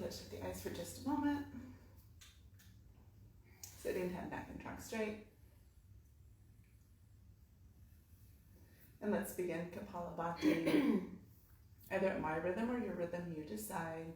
touch with the eyes for just a moment. Sitting head, neck, and trunk straight. And let's begin Kapalabhati. Either at my rhythm or your rhythm, you decide.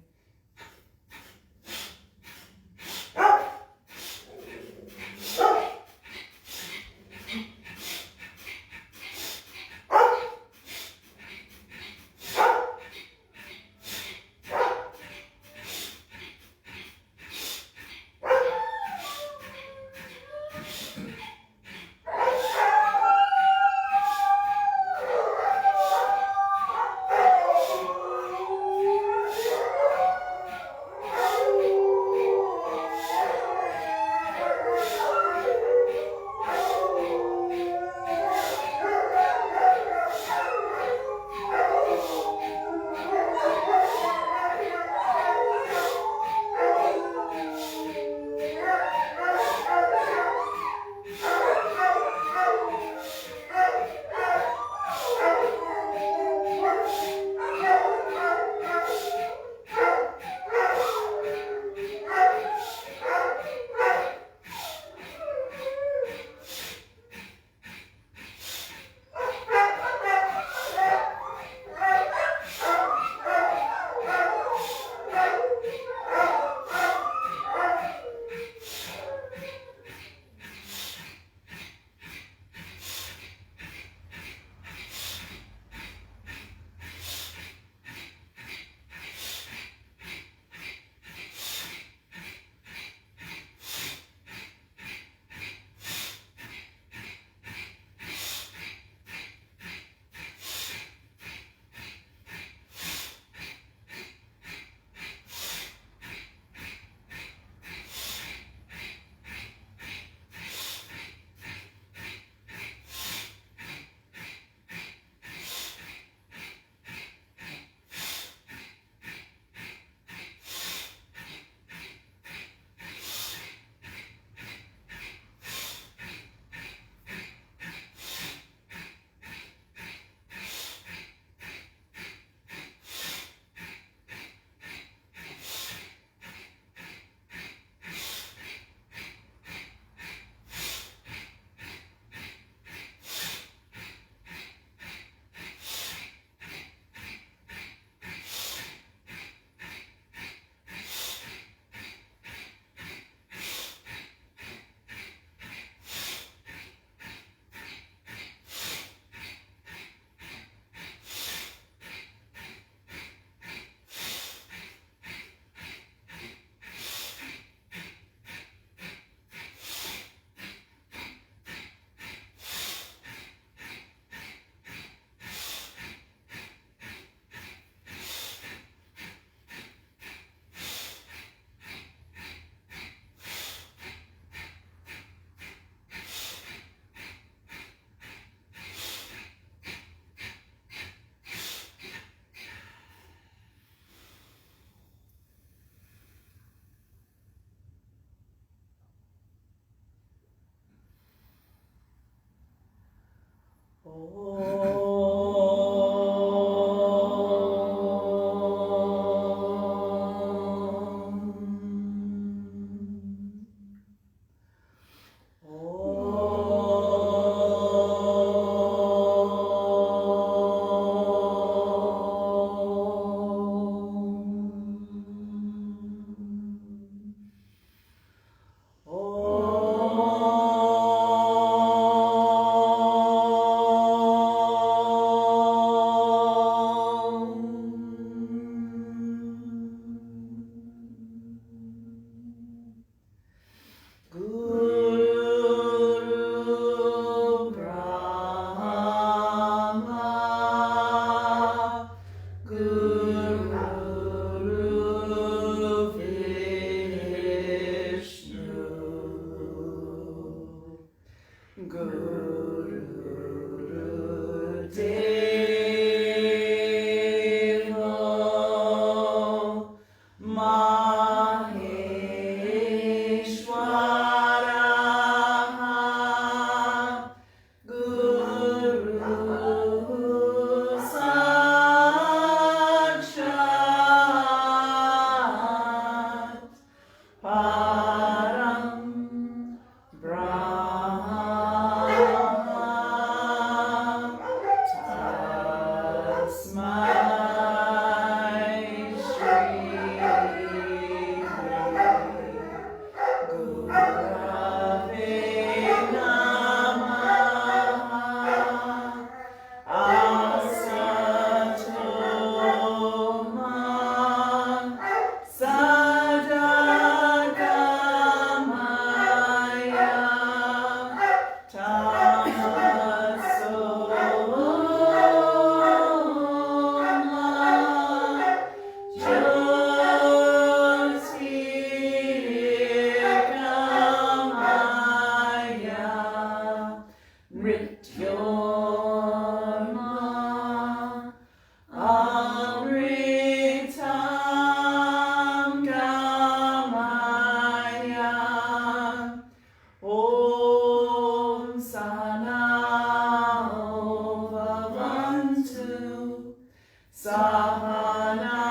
Sahana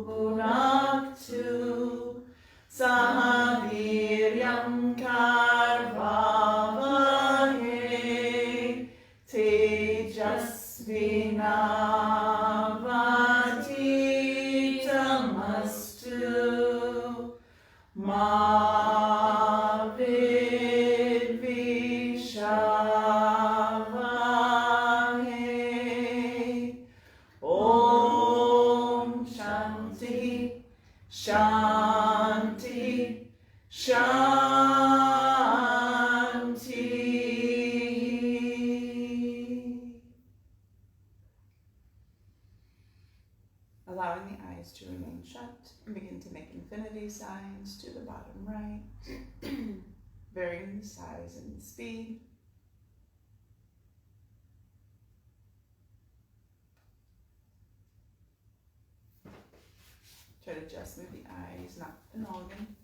Bhunaktu Sahaviryam Karvavahe Tejasvinavaditamastu Ma Vidvishavahe Om Shanti Shanti Shanti. Allowing the eyes to remain shut and begin to make infinity signs to the bottom right, varying the size and speed. Try to just move the eyes, not the noggin.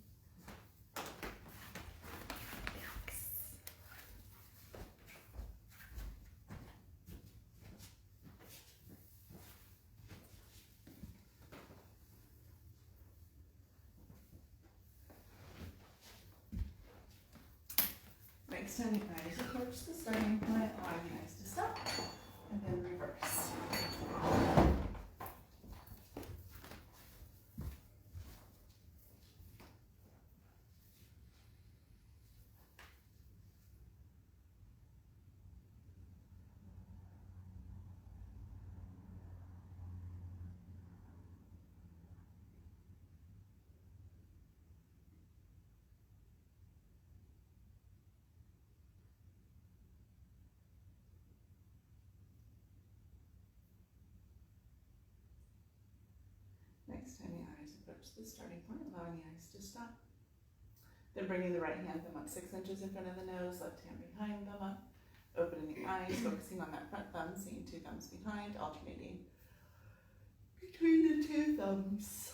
Next time the eyes approach the starting point, allow the eyes to stop, and then reverse. Next time the eyes approach the starting point, allowing the eyes to stop. Then bringing the right hand thumb up 6 inches in front of the nose, left hand behind thumb up. Opening the eyes, focusing on that front thumb, seeing 2 thumbs behind, alternating between the 2 thumbs.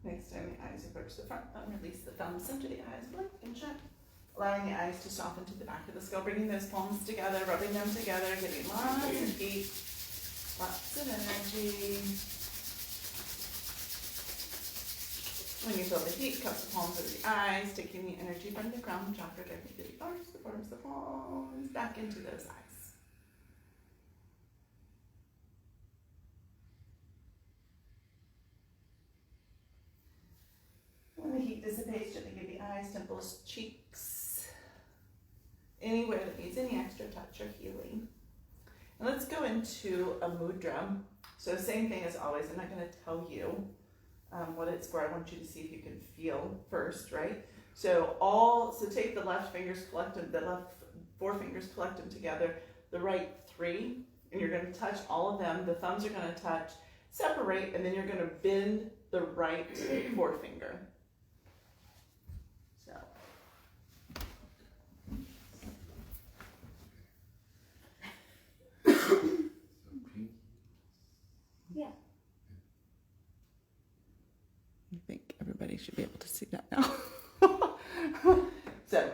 Next time the eyes approach the front thumb, release the thumb, center the eyes, blink and shut. Allowing the eyes to soften to the back of the skull, bringing those palms together, rubbing them together, getting lots of heat, lots of energy. When you feel the heat, cup the palms over the eyes, taking the energy from the crown chakra, getting through the arms, the palms, back into those eyes. When the heat dissipates, gently give the eyes, temples, cheeks, anywhere that needs any extra touch or healing. And let's go into a mudra. So same thing as always, I'm not going to tell you what it's for. I want you to see if you can feel first, right? So take the left fingers, collect them, the left 4 fingers, collect them together, the right 3, and you're going to touch all of them. The thumbs are going to touch, separate, and then you're going to bend the right 4-finger. So. Yeah. I think everybody should be able to see that now. So,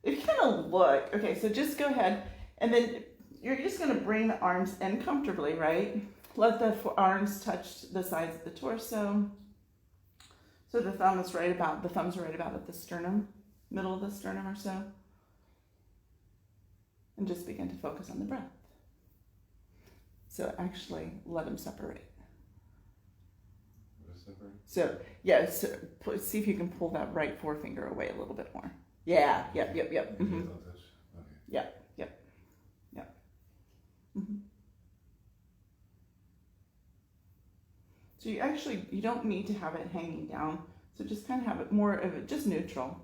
if you kind of look, okay, so just go ahead, and then you're just going to bring the arms in comfortably, right? Let the arms touch the sides of the torso. So the thumbs are right about at the sternum, middle of the sternum or so. And just begin to focus on the breath. So actually, let them separate. So, yeah, see if you can pull that right 4-finger away a little bit more. Yeah, yep. Mm-hmm. Yep. Mm-hmm. So you don't need to have it hanging down. So just kind of have it more of it, just neutral.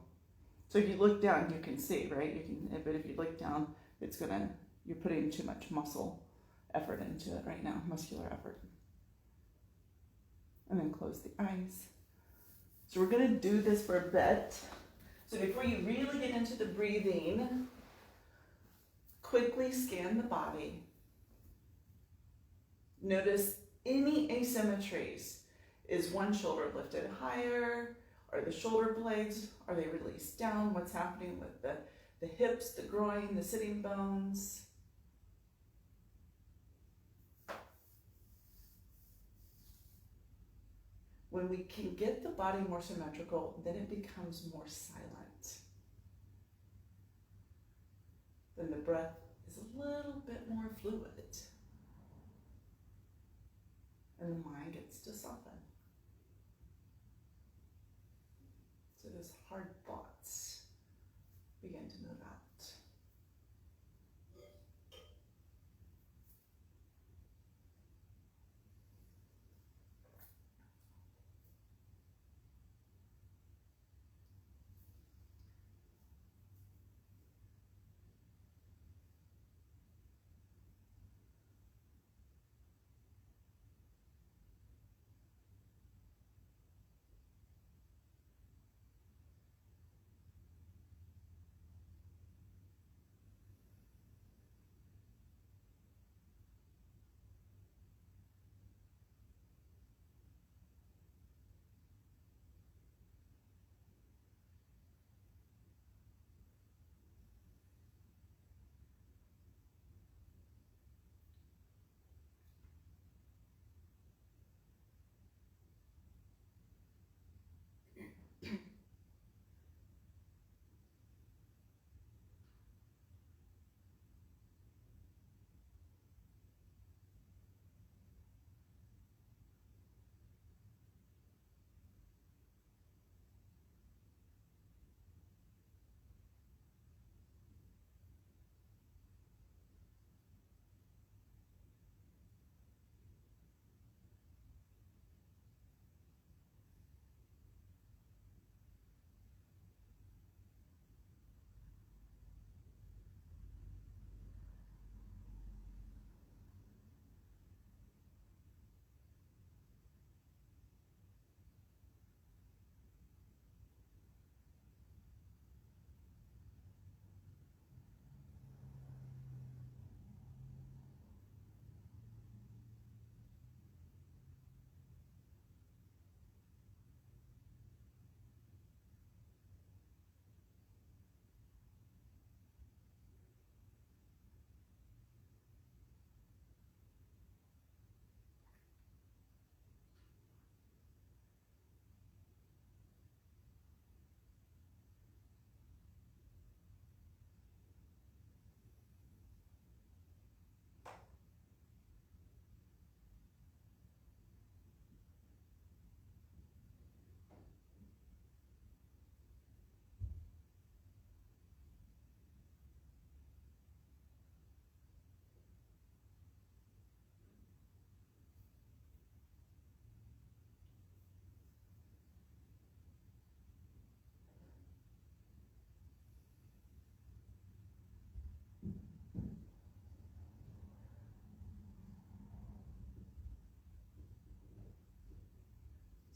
So if you look down, you can see, right? But if you look down, you're putting too much muscle effort into it right now, muscular effort. and then close the eyes. So we're gonna do this for a bit. So before you really get into the breathing, quickly scan the body. Notice any asymmetries. Is one shoulder lifted higher? Are the shoulder blades, are they released down? What's happening with the hips, the groin, the sitting bones? When we can get the body more symmetrical, then it becomes more silent. Then the breath is a little bit more fluid. And the mind gets to soften. So those hard thoughts begin to move out.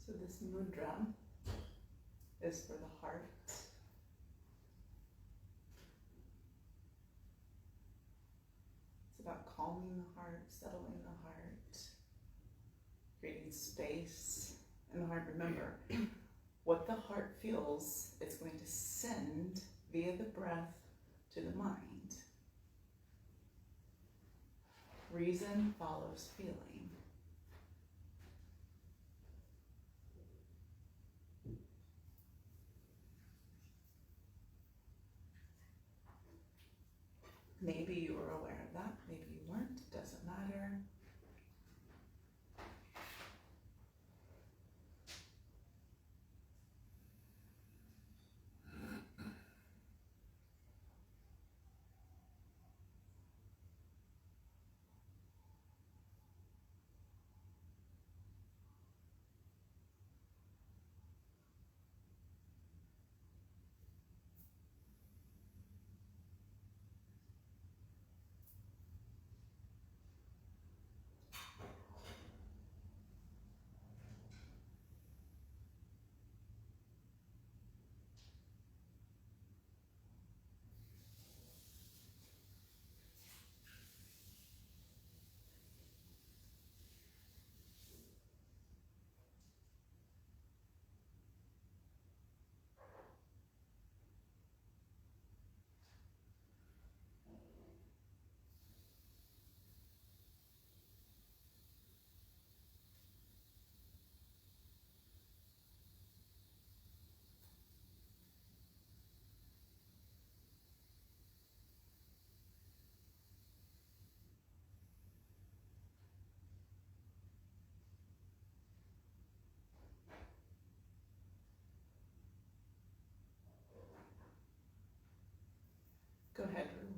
So this mudra is for the heart. It's about calming the heart, settling the heart, creating space in the heart. Remember, what the heart feels, it's going to send via the breath to the mind. Reason follows feeling. Maybe you were aware of that, maybe you weren't, it doesn't matter.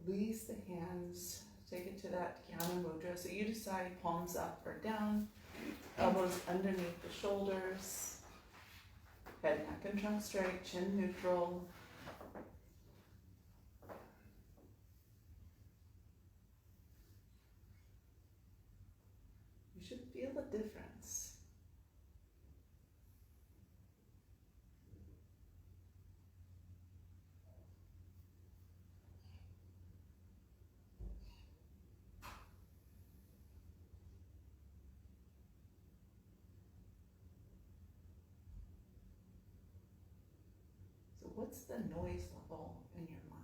release the hands, take it to that Dhyana Mudra. So you decide palms up or down, elbows underneath the shoulders, head, neck, and trunk straight, chin neutral. You should feel a difference. So what's the noise level in your mind?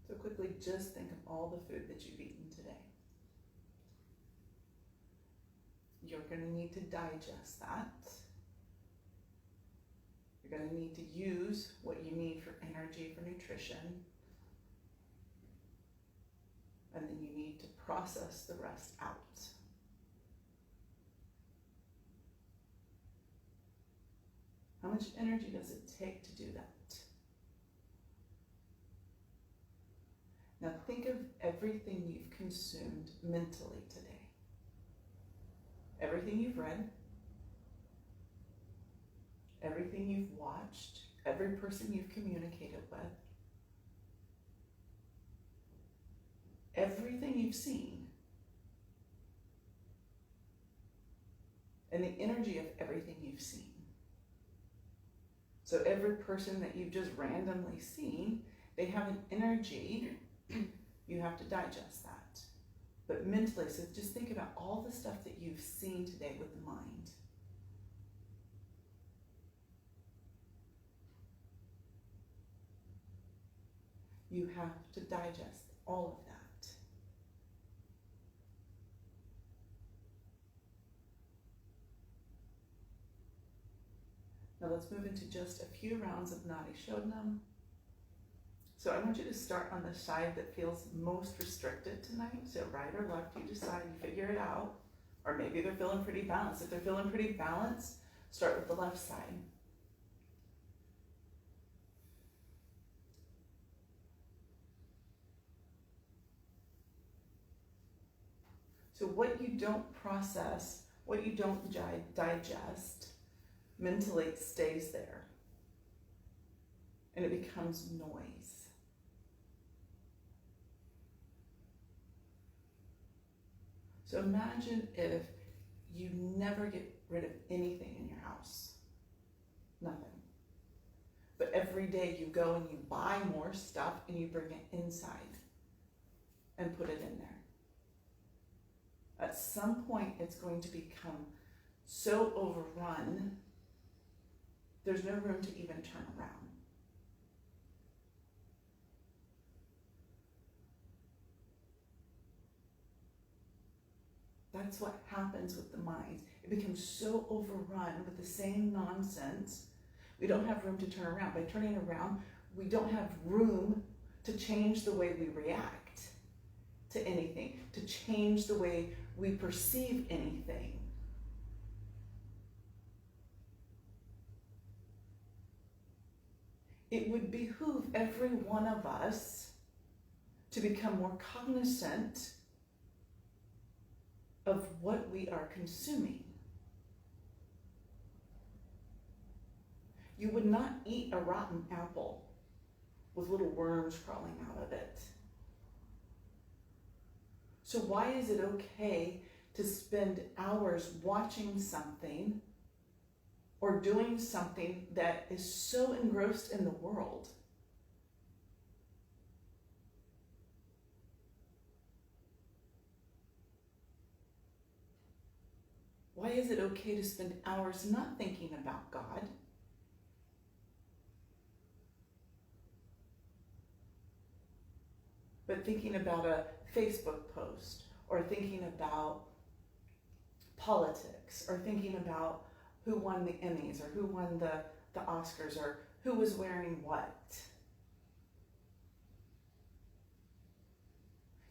So quickly just think of all the food that you've eaten today. You're going to need to digest that. You're going to need to use what you need for energy, for nutrition. And then you need to process the rest out. How much energy does it take to do that? Now think of everything you've consumed mentally today. Everything you've read, everything you've watched, every person you've communicated with, everything you've seen, and the energy of everything you've seen. So every person that you've just randomly seen, they have an energy. You have to digest that. But mentally, so just think about all the stuff that you've seen today with the mind. You have to digest all of that. Now let's move into just a few rounds of Nadi Shodhanam. So I want you to start on the side that feels most restricted tonight. So right or left, you decide, you figure it out. Or maybe they're feeling pretty balanced. If they're feeling pretty balanced, start with the left side. So what you don't process, what you don't digest, mentally stays there. And it becomes noise. So imagine if you never get rid of anything in your house. Nothing. But every day you go and you buy more stuff and you bring it inside and put it in there. At some point it's going to become so overrun, there's no room to even turn around. That's what happens with the mind. It becomes so overrun with the same nonsense. We don't have room to turn around. By turning around, we don't have room to change the way we react to anything, to change the way we perceive anything. It would behoove every one of us to become more cognizant of what we are consuming. You would not eat a rotten apple with little worms crawling out of it. So why is it okay to spend hours watching something or doing something that is so engrossed in the world? Why is it okay to spend hours not thinking about God? But thinking about a Facebook post, or thinking about politics, or thinking about who won the Emmys, or who won the Oscars, or who was wearing what?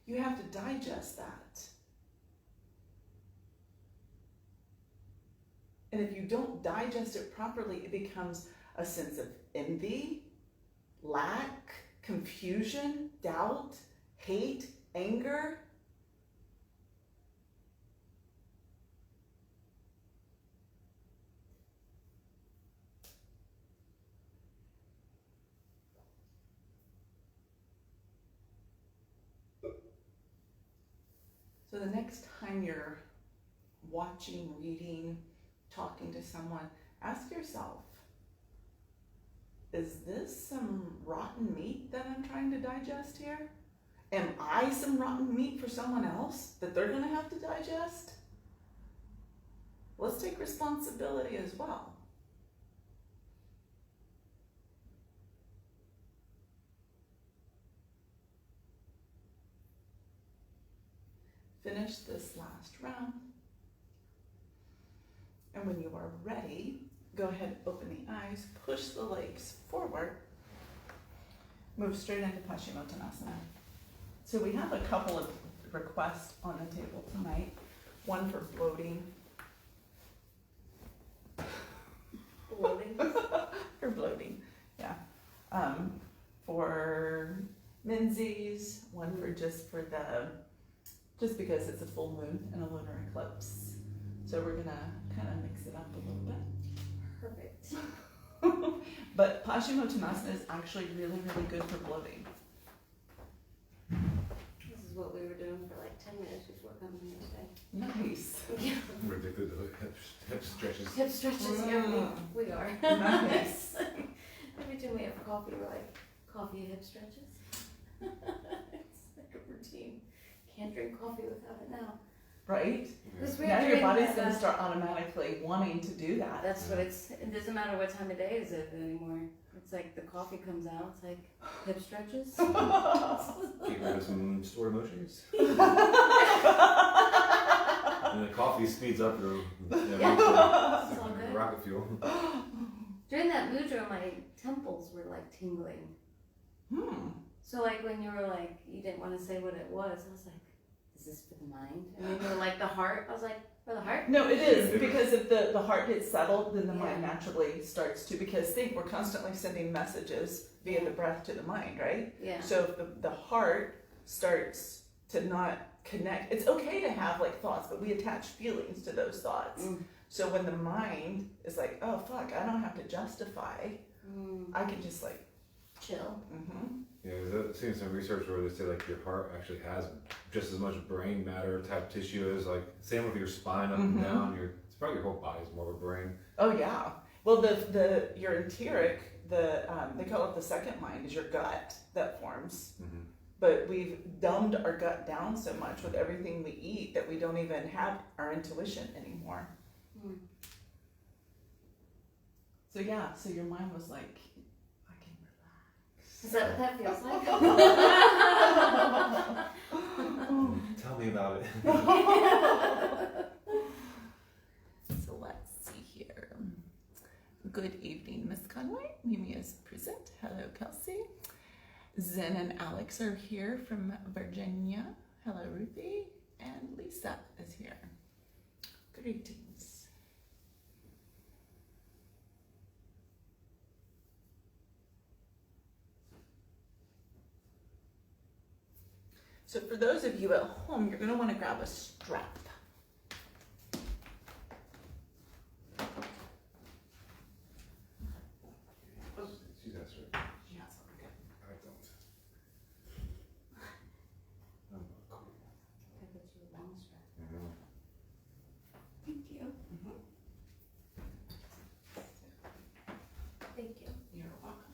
you have to digest that. And if you don't digest it properly, it becomes a sense of envy, lack, confusion, doubt, hate, anger. So the next time you're watching, reading, talking to someone, ask yourself, is this some rotten meat that I'm trying to digest here? Am I some rotten meat for someone else that they're gonna have to digest? Let's take responsibility as well. Finish this last round. And when you are ready, go ahead, open the eyes, push the legs forward, move straight into Paschimottanasana. So we have a couple of requests on the table tonight. One for bloating. Bloating? For bloating, yeah. For menses, one for just because it's a full moon and a lunar eclipse. So we're gonna kind of mix it up a little bit. Perfect. But Paschimottanasana is actually really, really good for bloating. This is what we were doing for like 10 minutes before coming here today. Nice. Yeah. Ridiculous hip stretches. Hip stretches, yeah, we are. Nice. Every time we have coffee, we're like, coffee hip stretches. It's like a routine. Can't drink coffee without it now. Right? Because we're Now your doing body's that, going to start automatically wanting to do that. That's what it doesn't matter what time of day is it anymore. It's like the coffee comes out, it's like hip stretches. Get rid of some stored emotions. And the coffee speeds up your rocket fuel. During that mudra, my temples were like tingling. So like when you were like, you didn't want to say what it was, I was like, is this for the mind? And then you were like, the heart? I was like, for the heart? No, it is, because if the heart gets settled, then the mind Yeah. naturally starts to, because think, we're constantly sending messages via the breath to the mind, right? Yeah. So if the heart starts to not connect, it's okay to have like thoughts, but we attach feelings to those thoughts. So when the mind is like, oh fuck, I don't have to justify, I can just like chill. Yeah, I've seen some research where they say like your heart actually has just as much brain matter type tissue as like, same with your spine up and down. It's probably your whole body's more of a brain. Oh yeah. Well, your enteric, they call it the second mind, is your gut that forms. But we've dumbed our gut down so much with everything we eat that we don't even have our intuition anymore. So yeah, so your mind was like, I can relax. Is that what that feels like? Tell me about it. So let's see here. Good evening, Miss Conway. Mimi is present. Hello, Kelsey. Zen and Alex are here from Virginia. Hello, Ruthie. And Lisa is here. Greetings. So for those of you at home, you're going to want to grab a strap. She's that's right. Yes, okay. I don't. Cool. I bet you a long strap. Mhm. Thank you. Thank you. You're welcome.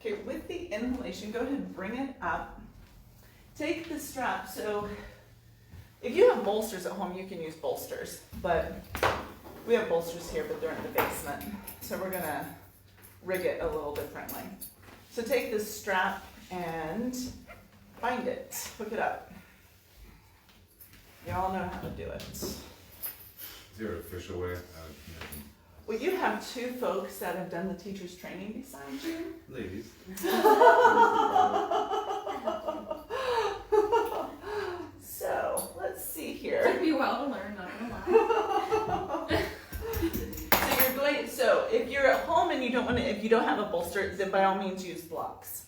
Okay, with the inhalation, go ahead and bring it up. Take the strap. So if you have bolsters at home, you can use bolsters, but we have bolsters here, but they're in the basement. So we're gonna rig it a little differently. So take this strap and bind it, hook it up. You all know how to do it. Is there an official way? Well, you have two folks that have done the teacher's training beside you. Ladies. So, let's see Took here. me a while to learn, not gonna lie. So if you're at home and you don't want to, if you don't have a bolster, then by all means use blocks.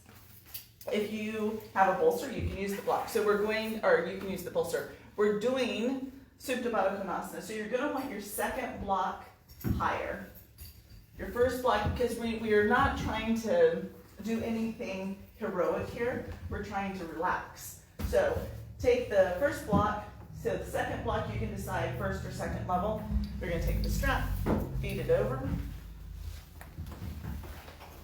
If you have a bolster, you can use the block. So you can use the bolster. We're doing Supta Baddha Konasana. So you're gonna want your second block higher. Your first block, because we are not trying to do anything heroic here. We're trying to relax. So take the first block. So the second block, you can decide first or second level. We're gonna take the strap, feed it over.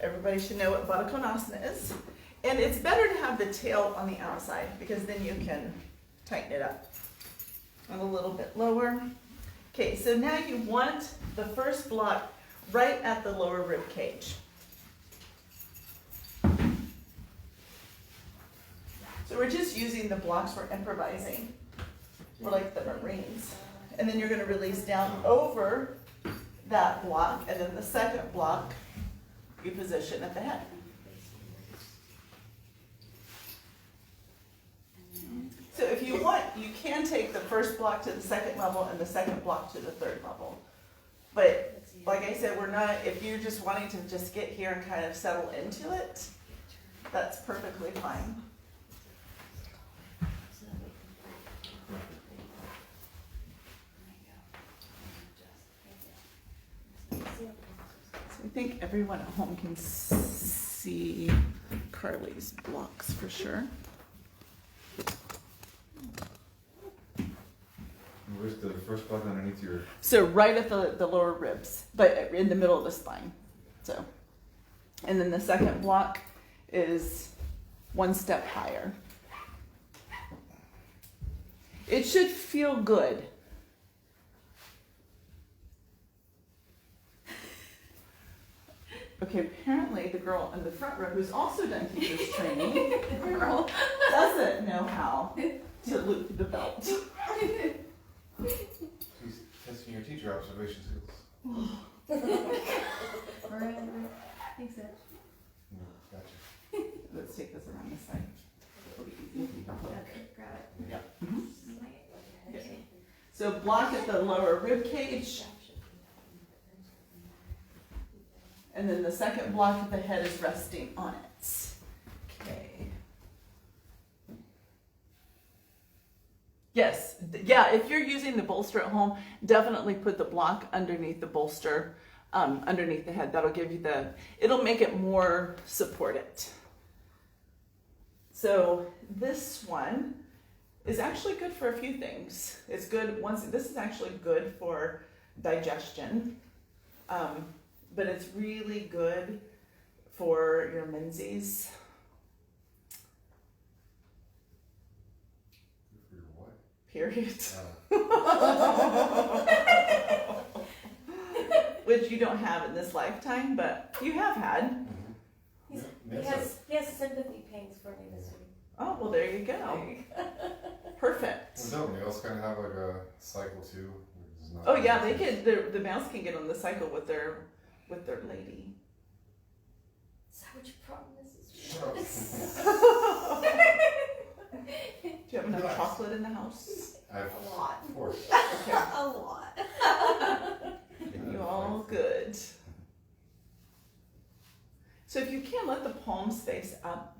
Everybody should know what Baddha Konasana is. And it's better to have the tail on the outside because then you can tighten it up. And a little bit lower. Okay, so now you want the first block right at the lower rib cage. So we're just using the blocks, we're improvising. We're like the Marines. And then you're gonna release down over that block, and then the second block, you position at the head. So if you want, you can take the first block to the second level and the second block to the third level. But like I said, we're not, if you're just wanting to just get here and kind of settle into it, that's perfectly fine. I think everyone at home can see Carly's blocks for sure. Where's the first block underneath your? So right at the lower ribs, but in the middle of the spine. So, and then the second block is one step higher. It should feel good. Okay, apparently the girl in the front row who's also done teacher's training doesn't know how to loop the belt. She's testing your teacher observation skills. Forever. Thanks, Ed. Gotcha. Let's take this around this side. It'll be easy. Okay, grab it. Yep. Mhm. Okay. So block at the lower rib cage, and then the second block of the head is resting on it. Okay. Yes, yeah, if you're using the bolster at home, definitely put the block underneath the bolster, underneath the head. That'll give you it'll make it more supported. So this one is actually good for a few things. It's good, this is actually good for digestion, but it's really good for your menses. For your what? Period. Which you don't have in this lifetime, but you have had. He has sympathy pangs for me this week. Oh, well, there you go. Perfect. Well, don't males kind of have like a cycle too? It's not- Oh yeah, they can. The males can get on the cycle with their lady. Is that what your problem is? Shut up. Do you have enough Relax. chocolate in the house? I've, A lot. of course. Okay, A lot. you all good. So if you can, let the palms face up.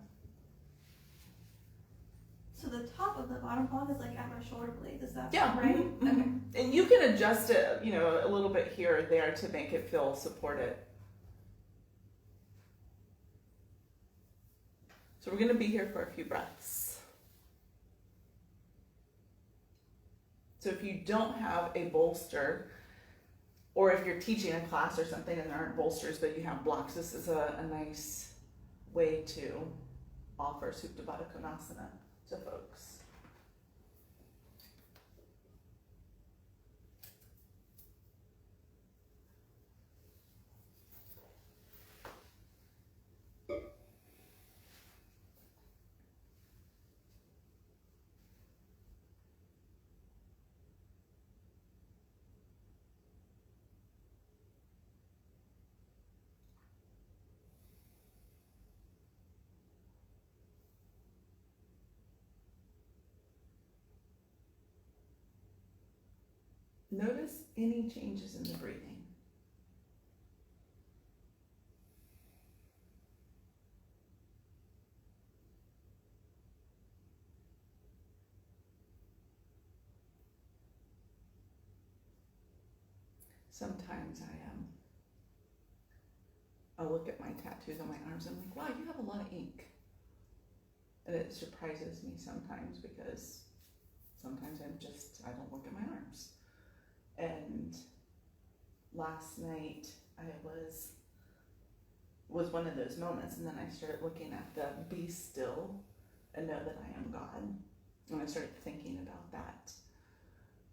So the top of the bottom palm is like at my shoulder blades, is that Yeah, right? mhm, Okay. mhm. And you can adjust it, a little bit here or there to make it feel supported. So we're going to be here for a few breaths. So if you don't have a bolster, or if you're teaching a class or something and there aren't bolsters but you have blocks, this is a nice way to offer Supta Baddha Konasana to folks. notice any changes in the breathing. Sometimes I'll look at my tattoos on my arms and I'm like, wow, you have a lot of ink. And it surprises me sometimes because sometimes I don't look at my arms. And last night I was one of those moments, and then I started looking at the be still and know that I am God. And I started thinking about that.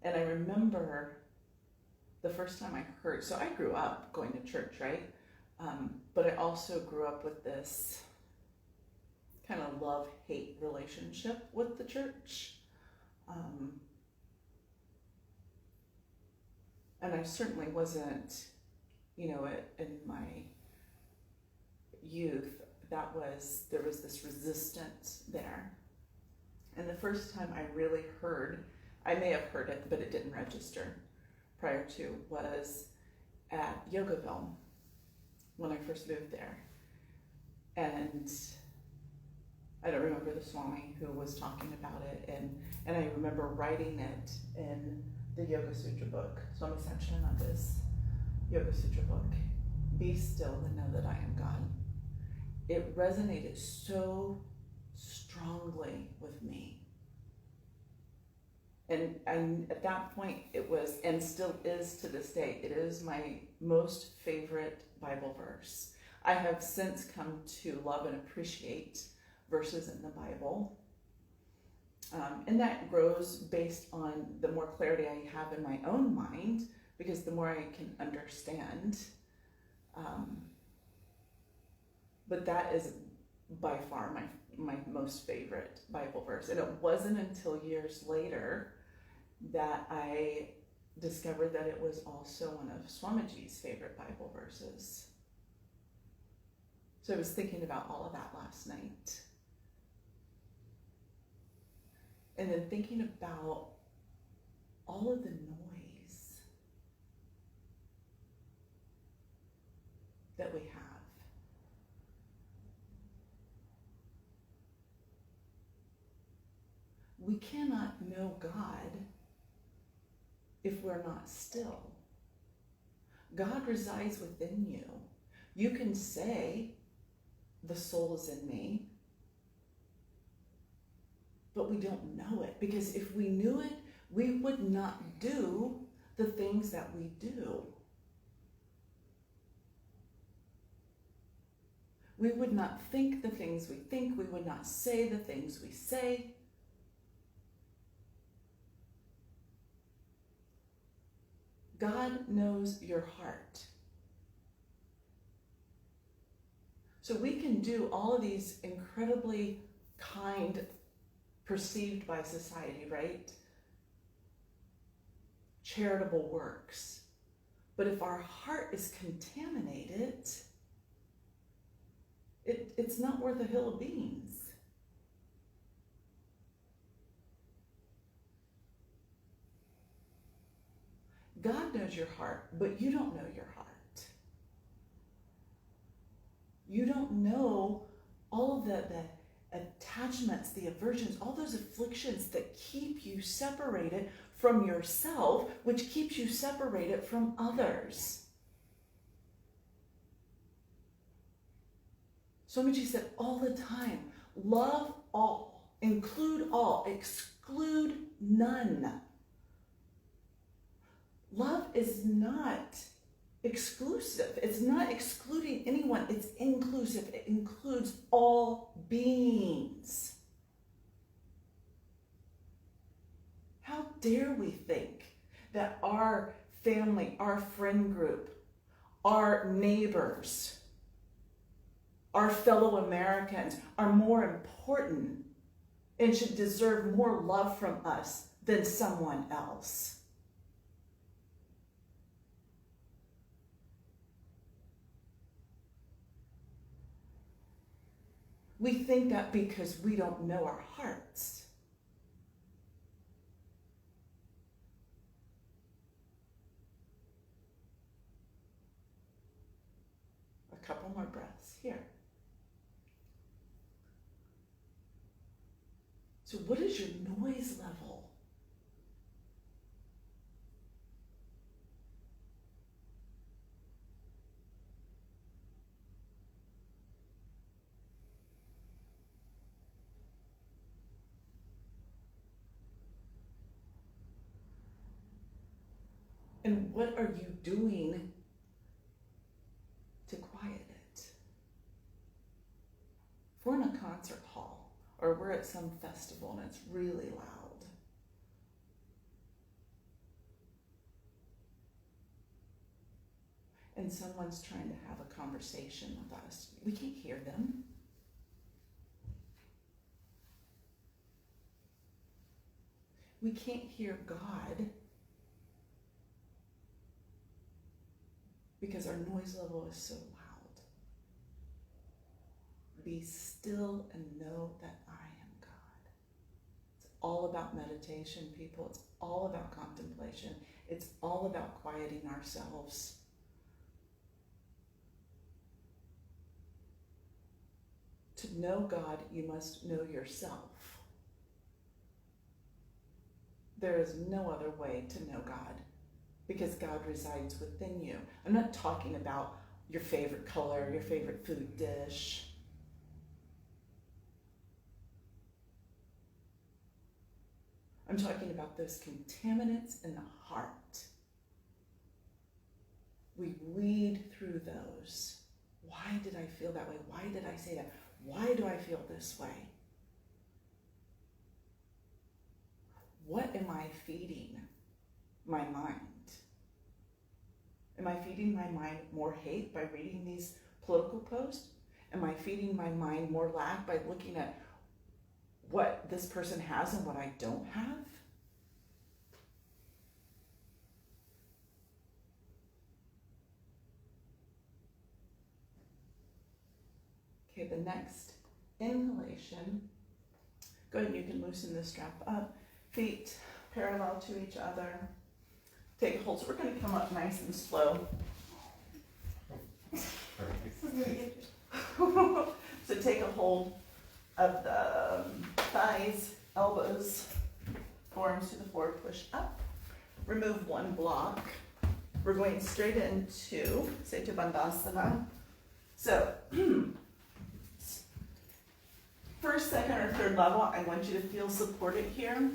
And I remember the first time I heard, so I grew up going to church, right? But I also grew up with this kind of love-hate relationship with the church. And I certainly wasn't, in my youth, there was this resistance there. And the first time I really heard, I may have heard it, but it didn't register prior to, was at Yogaville when I first moved there. And I don't remember the Swami who was talking about it, and I remember writing it in the Yoga Sutra book, Swami Satchidananda's Yoga Sutra book, be still and know that I am God. It resonated so strongly with me. And at that point it was, and still is to this day, it is my most favorite Bible verse. I have since come to love and appreciate verses in the Bible. And that grows based on the more clarity I have in my own mind, because the more I can understand. But that is by far my most favorite Bible verse. And it wasn't until years later that I discovered that it was also one of Swamiji's favorite Bible verses. So I was thinking about all of that last night. And then thinking about all of the noise that we have. We cannot know God if we're not still. God resides within you. You can say, the soul is in me, but we don't know it, because if we knew it, we would not do the things that we do. We would not think the things we think. We would not say the things we say. God knows your heart. So we can do all of these incredibly kind, perceived by society, right? Charitable works. But if our heart is contaminated, it's not worth a hill of beans. God knows your heart, but you don't know your heart. You don't know all of the attachments, the aversions, all those afflictions that keep you separated from yourself, which keeps you separated from others. Swamiji said all the time, love all, include all, exclude none. Love is not exclusive. It's not excluding anyone. It's inclusive. It includes all beings. How dare we think that our family, our friend group, our neighbors, our fellow Americans are more important and should deserve more love from us than someone else? We think that because we don't know our hearts. A couple more breaths here. So what is your noise level? And what are you doing to quiet it? If we're in a concert hall or we're at some festival and it's really loud, and someone's trying to have a conversation with us, we can't hear them. We can't hear God because our noise level is so loud. Be still and know that I am God. It's all about meditation, people. It's all about contemplation. It's all about quieting ourselves. To know God, you must know yourself. There is no other way to know God, because God resides within you. I'm not talking about your favorite color, your favorite food dish. I'm talking about those contaminants in the heart. We weed through those. Why did I feel that way? Why did I say that? Why do I feel this way? What am I feeding my mind? Am I feeding my mind more hate by reading these political posts? Am I feeding my mind more lack by looking at what this person has and what I don't have? Okay, the next inhalation. Go ahead, you can loosen the strap up. Feet parallel to each other. Take a hold. So we're going to come up nice and slow. So take a hold of the thighs, elbows, forearms to the floor, push up. Remove one block. We're going straight into Setu Bandhasana. So, first, second, or third level, I want you to feel supported here.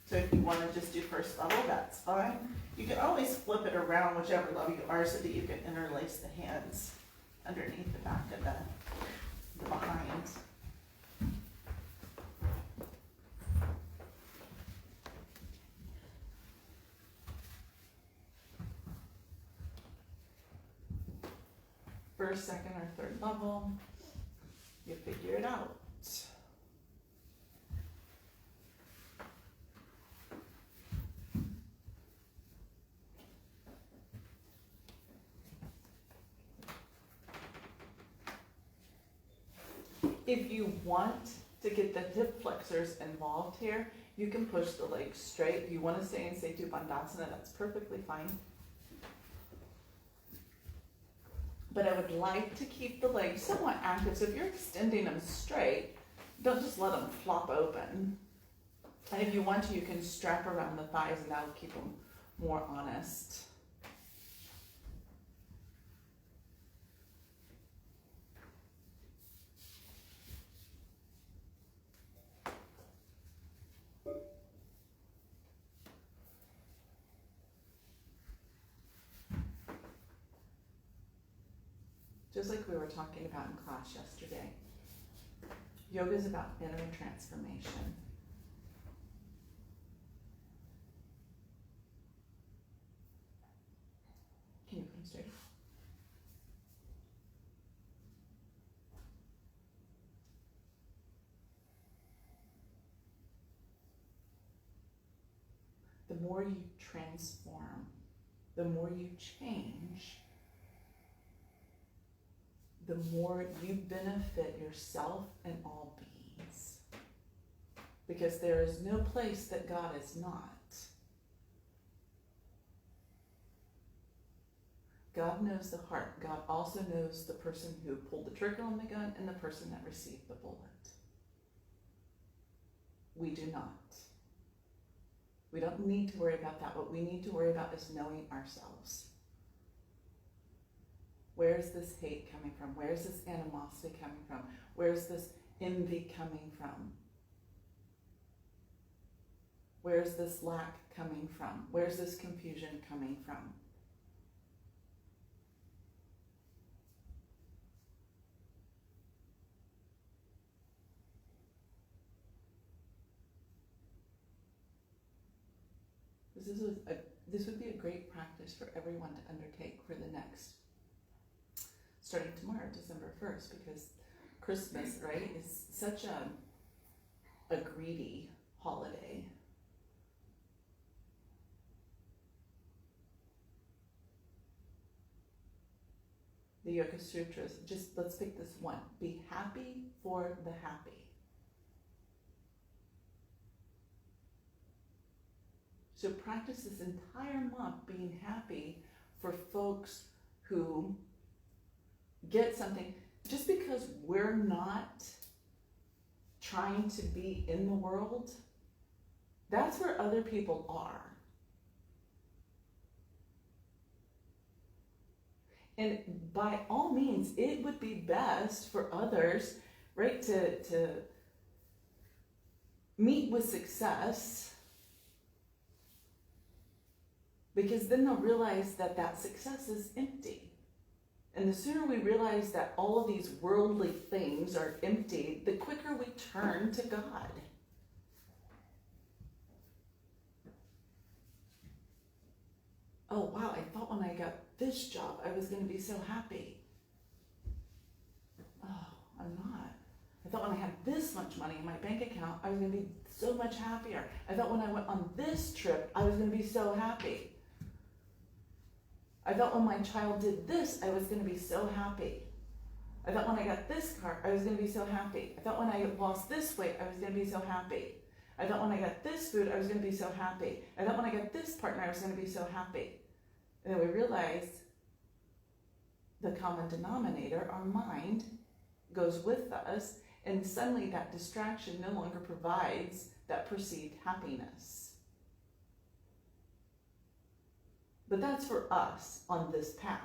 So if you want to just do first level, that's fine. You can always flip it around whichever level you are so that you can interlace the hands underneath the back of the behind. First, second, or third level, you figure it out. If you want to get the hip flexors involved here, you can push the legs straight. If you want to stay in Setu Bandhasana, that's perfectly fine. But I would like to keep the legs somewhat active. So if you're extending them straight, don't just let them flop open. And if you want to, you can strap around the thighs and that'll keep them more honest. Just like we were talking about in class yesterday, yoga is about inner transformation. Can you put them straight? The more you transform, the more you change, the more you benefit yourself and all beings. Because there is no place that God is not. God knows the heart. God also knows the person who pulled the trigger on the gun and the person that received the bullet. We do not. We don't need to worry about that. What we need to worry about is knowing ourselves. Where's this hate coming from? Where's this animosity coming from? Where's this envy coming from? Where's this lack coming from? Where's this confusion coming from? This would be a great practice for everyone to undertake for the next, starting tomorrow, December 1st, because Christmas, right, is such a greedy holiday. The Yoga Sutras, just let's pick this one. Be happy for the happy. So practice this entire month being happy for folks who get something. Just because we're not trying to be in the world, that's where other people are. And by all means, it would be best for others, right, to meet with success, because then they'll realize that that success is empty. And the sooner we realize that all of these worldly things are empty, the quicker we turn to God. Oh wow, I thought when I got this job I was going to be so happy. Oh, I'm not. I thought when I had this much money in my bank account I was going to be so much happier. I thought when I went on this trip I was going to be so happy. I thought when my child did this, I was going to be so happy. I thought when I got this car, I was going to be so happy. I thought when I lost this weight, I was going to be so happy. I thought when I got this food, I was going to be so happy. I thought when I got this partner, I was going to be so happy. And then we realized the common denominator, our mind, goes with us, and suddenly that distraction no longer provides that perceived happiness. But that's for us on this path.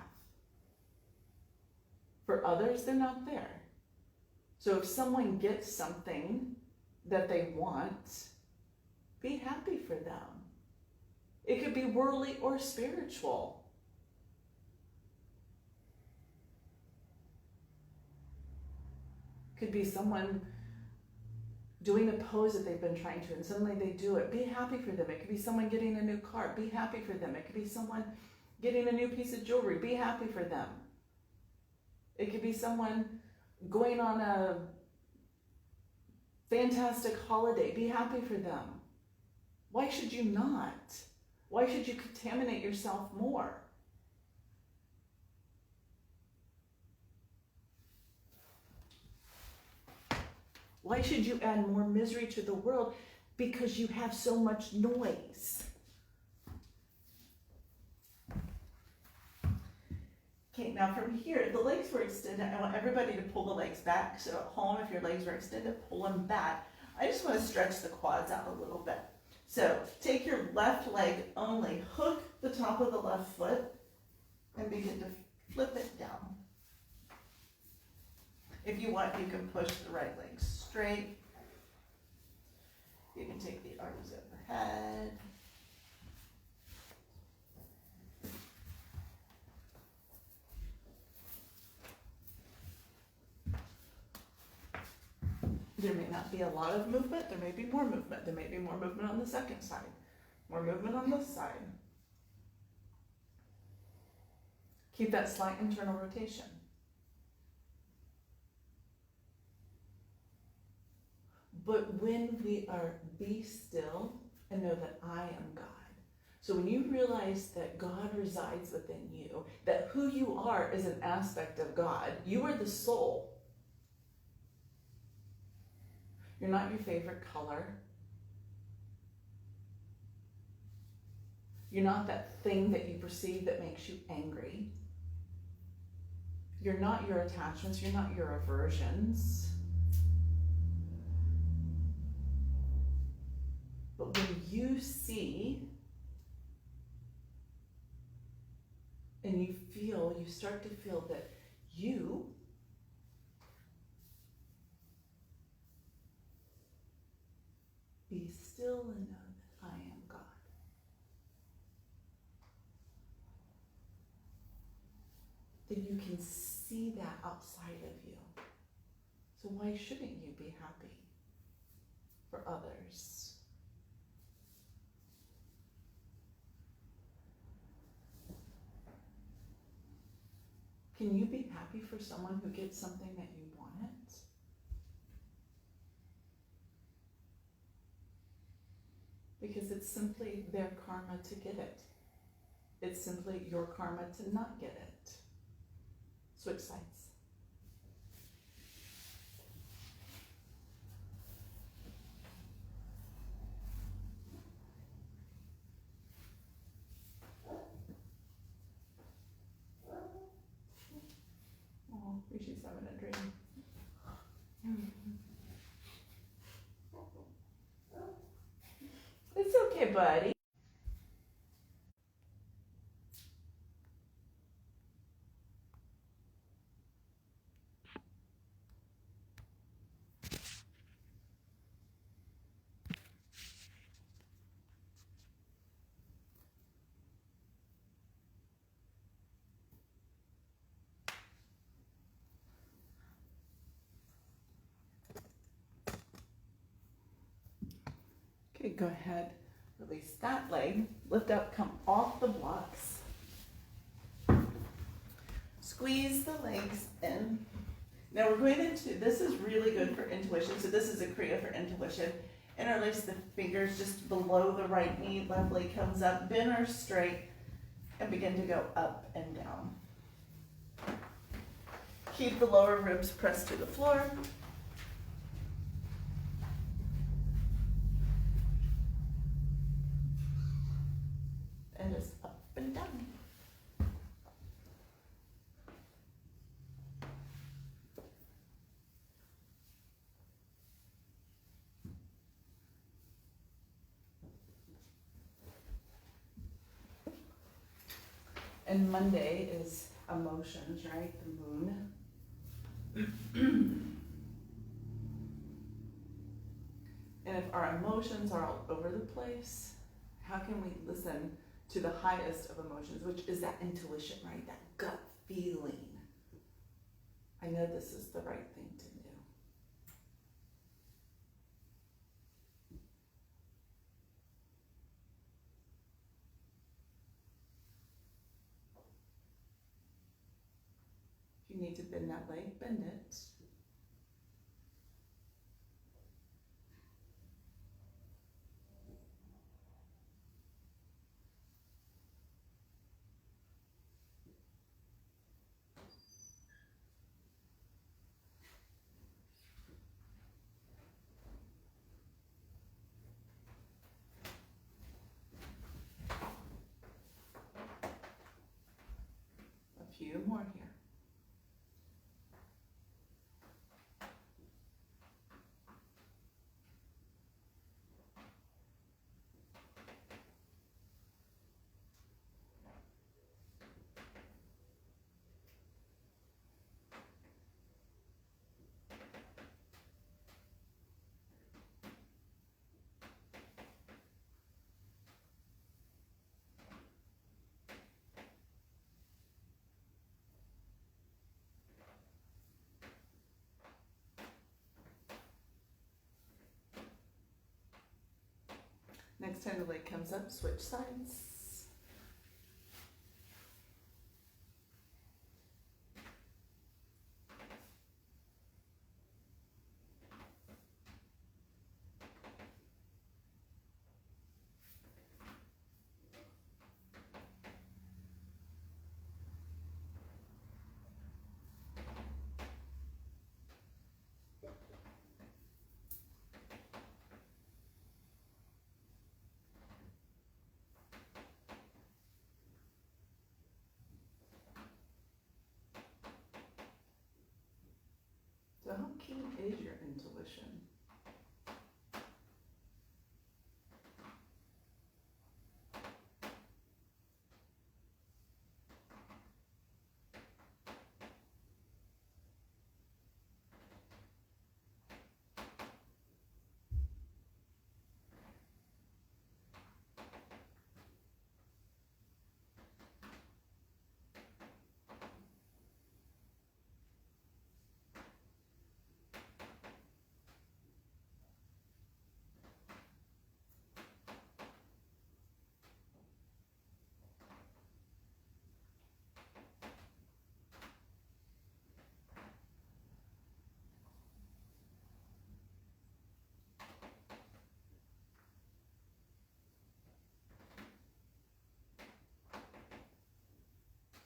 For others, they're not there. So if someone gets something that they want, be happy for them. It could be worldly or spiritual. Could be someone doing a pose that they've been trying to, and suddenly they do it. Be happy for them. It could be someone getting a new car. Be happy for them. It could be someone getting a new piece of jewelry. Be happy for them. It could be someone going on a fantastic holiday. Be happy for them. Why should you not? Why should you contaminate yourself more? Why should you add more misery to the world because you have so much noise? Okay, now from here, the legs were extended. I want everybody to pull the legs back. So at home, if your legs were extended, pull them back. I just want to stretch the quads out a little bit. So take your left leg only, hook the top of the left foot, and begin to flip it down. If you want, you can push the right leg straight. You can take the arms overhead. There may not be a lot of movement. There may be more movement. There may be more movement on the second side. More movement on this side. Keep that slight internal rotation. But when we are, be still and know that I am God. So when you realize that God resides within you, that who you are is an aspect of God, you are the soul. You're not your favorite color. You're not that thing that you perceive that makes you angry. You're not your attachments, you're not your aversions. But when you see and you feel, you start to feel that you be still and know that I am God. Then you can see that outside of you. So why shouldn't you be happy for others? Can you be happy for someone who gets something that you wanted? Because it's simply their karma to get it. It's simply your karma to not get it. Switch sides. Oh, Rishi's having a dream. It's okay, buddy. Okay, go ahead. Release that leg. Lift up, come off the blocks. Squeeze the legs in. Now we're going into, this is really good for intuition. So this is a Kriya for intuition. Interlace the fingers just below the right knee. Left leg comes up, bend or straight, and begin to go up and down. Keep the lower ribs pressed to the floor. And just up and down. And Monday is emotions, right? The moon. And if our emotions are all over the place, how can we listen to the highest of emotions, which is that intuition, right? That gut feeling. I know this is the right thing to do. If you need to bend that leg, bend it. A few more here. Next time the leg comes up, switch sides. So how keen is your intuition?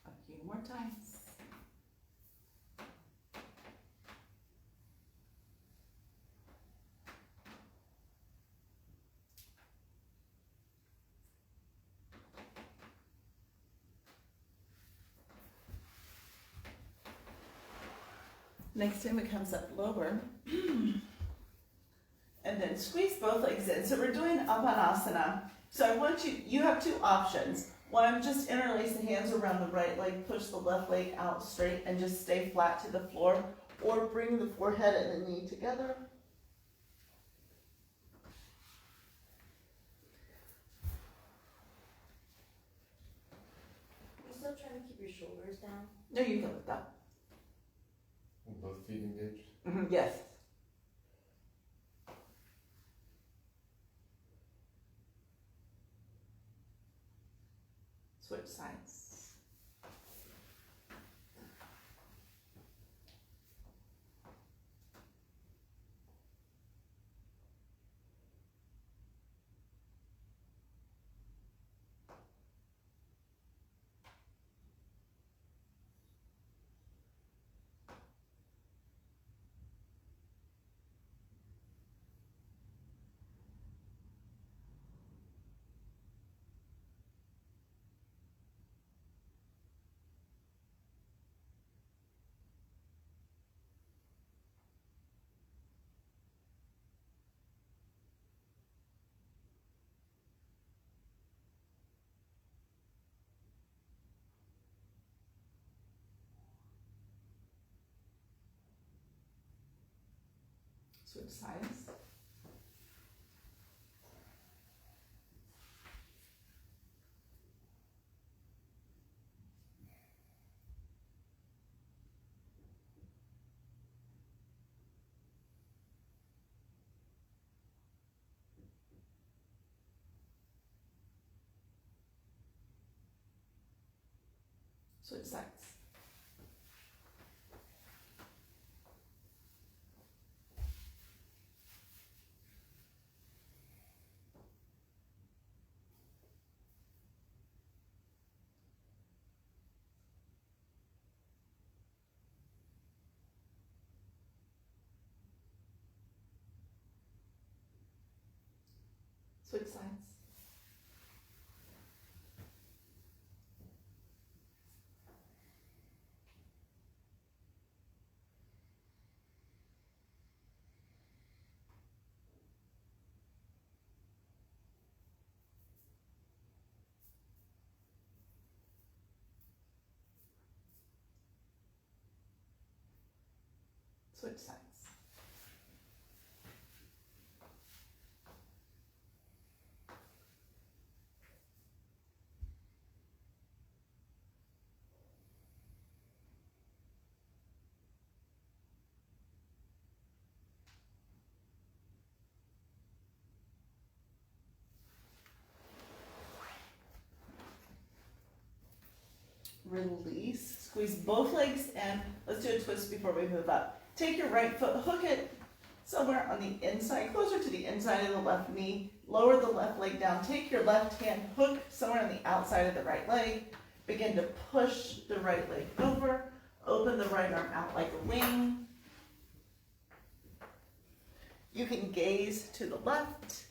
A few more times. Next time it comes up lower. And then squeeze both legs in. So we're doing Apanasana. So I want you have two options. One, just interlace the hands around the right leg, push the left leg out straight and just stay flat to the floor. Or bring the forehead and the knee together. You still trying to keep your shoulders down? No, you can lift up. Both feet engaged. Yes. Switch sides. Switch sides. Switch sides. Switch sides. Switch sides. Release. Squeeze both legs in. Let's do a twist before we move up. Take your right foot, hook it somewhere on the inside, closer to the inside of the left knee. Lower the left leg down. Take your left hand, hook somewhere on the outside of the right leg. Begin to push the right leg over. Open the right arm out like a wing. You can gaze to the left,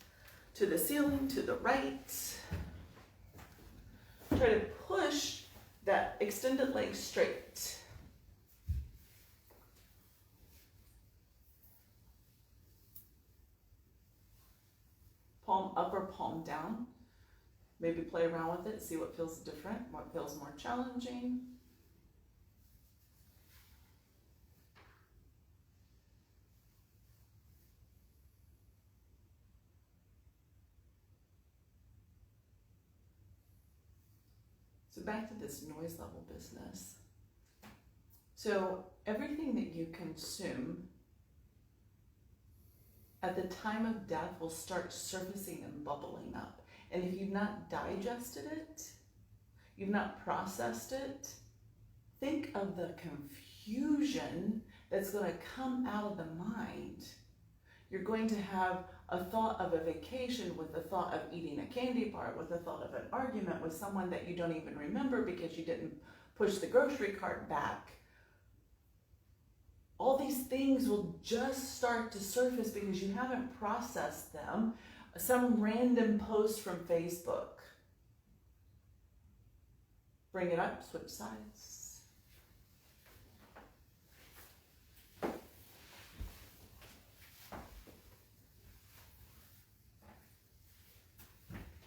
to the ceiling, to the right. Try to push that extended leg straight. palm up or palm down. Maybe play around with it, see what feels different, what feels more challenging. So back to this noise level business. So everything that you consume at the time of death will start surfacing and bubbling up. And if you've not digested it, you've not processed it, think of the confusion that's going to come out of the mind. You're going to have a thought of a vacation with the thought of eating a candy bar, with the thought of an argument with someone that you don't even remember because you didn't push the grocery cart back. All these things will just start to surface because you haven't processed them. Some random post from Facebook. Bring it up, switch sides.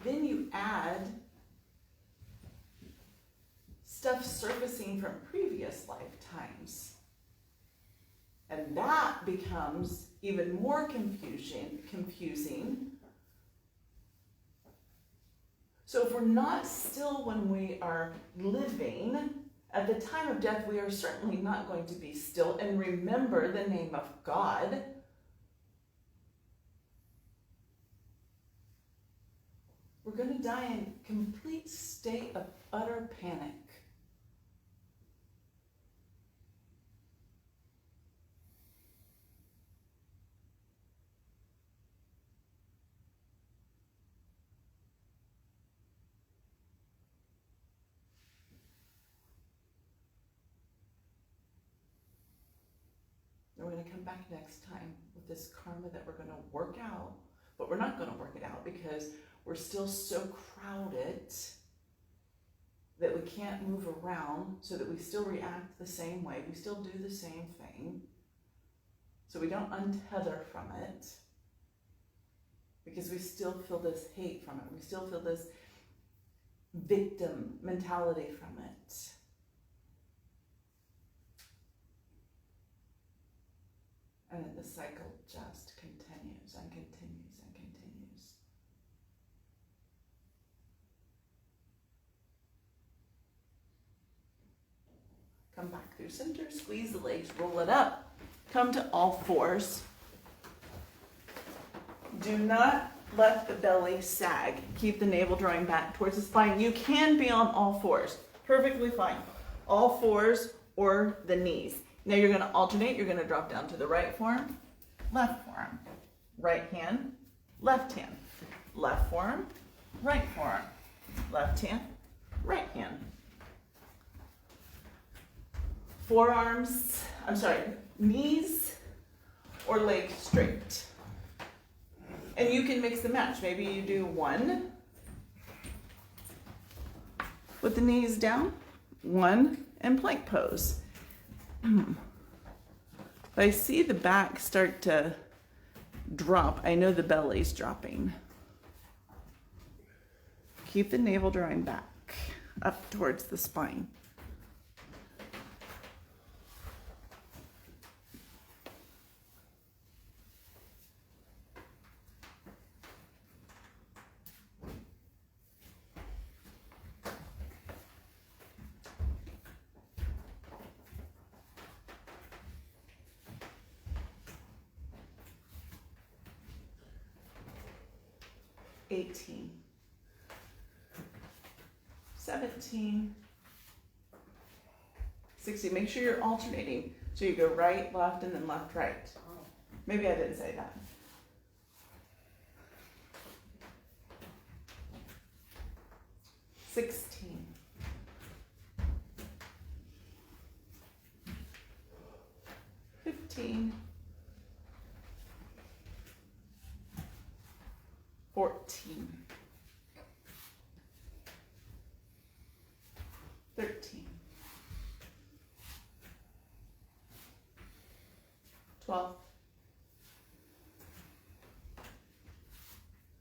Then you add stuff surfacing from previous lifetimes. And that becomes even more confusing. So if we're not still when we are living, at the time of death, we are certainly not going to be still and remember the name of God. We're going to die in complete state of utter panic. We're going to come back next time with this karma that we're going to work out, but we're not going to work it out because we're still so crowded that we can't move around, so that we still react the same way, we still do the same thing, so we don't untether from it, because we still feel this hate from it, we still feel this victim mentality from it. And then the cycle just continues and continues and continues. Come back through center, squeeze the legs, roll it up. Come to all fours. Do not let the belly sag. Keep the navel drawing back towards the spine. You can be on all fours. Perfectly fine. All fours or the knees. Now you're going to alternate. You're going to drop down to the right forearm, left forearm, right hand, left hand, left forearm, right forearm, left hand, right hand. Knees or legs straight. And you can mix and match. Maybe you do one with the knees down, one in plank pose. If I see the back start to drop, I know the belly's dropping. Keep the navel drawing back up towards the spine. $18, $17, $60. Make sure you're alternating. So you go right, left, and then left, right. Maybe I didn't say that. $16, $15, $14, $13, $12,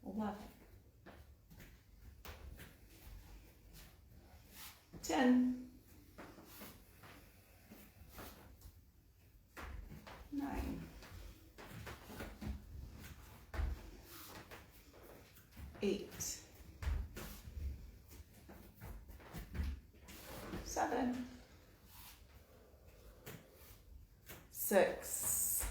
$11, 8, 7, 6,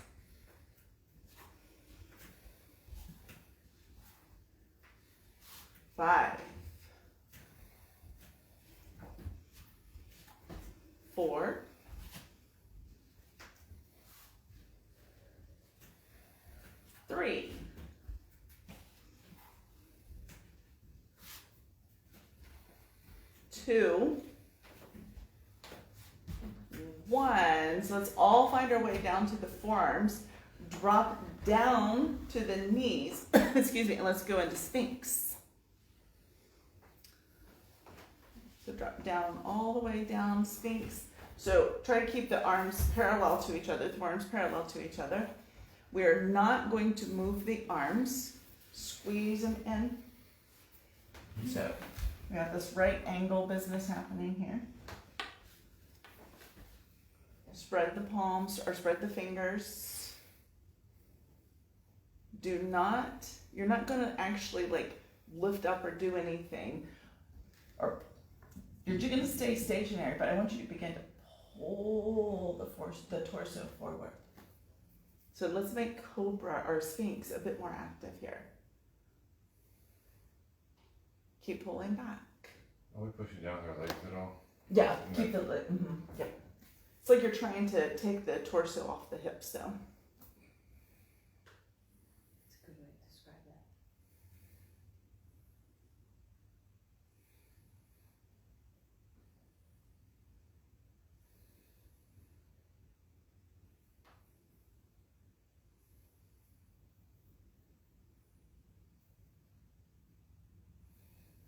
5, 4, 3, 2, 1. So let's all find our way down to the forearms. Drop down to the knees. Excuse me, and let's go into Sphinx. So drop down all the way down, Sphinx. So try to keep the arms parallel to each other, the forearms parallel to each other. We are not going to move the arms. Squeeze them in. So we have this right angle business happening here. Spread the palms or spread the fingers. You're not going to actually like lift up or do anything. Or you're going to stay stationary, but I want you to begin to pull the torso forward. So let's make Cobra or Sphinx a bit more active here. Keep pulling back. Are we pushing down with our legs at all? Yeah, keep the leg. Yep. It's like you're trying to take the torso off the hips, though. That's a good way to describe that.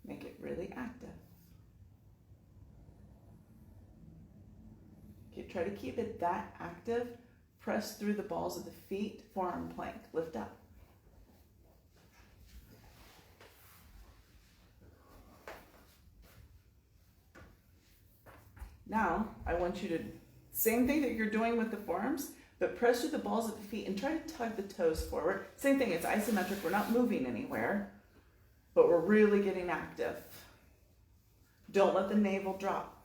Make it really active. Okay, try to keep it that active. Press through the balls of the feet, forearm plank, lift up. Now, I want you to, same thing that you're doing with the forearms, but press through the balls of the feet and try to tug the toes forward. Same thing, it's isometric, we're not moving anywhere, but we're really getting active. Don't let the navel drop.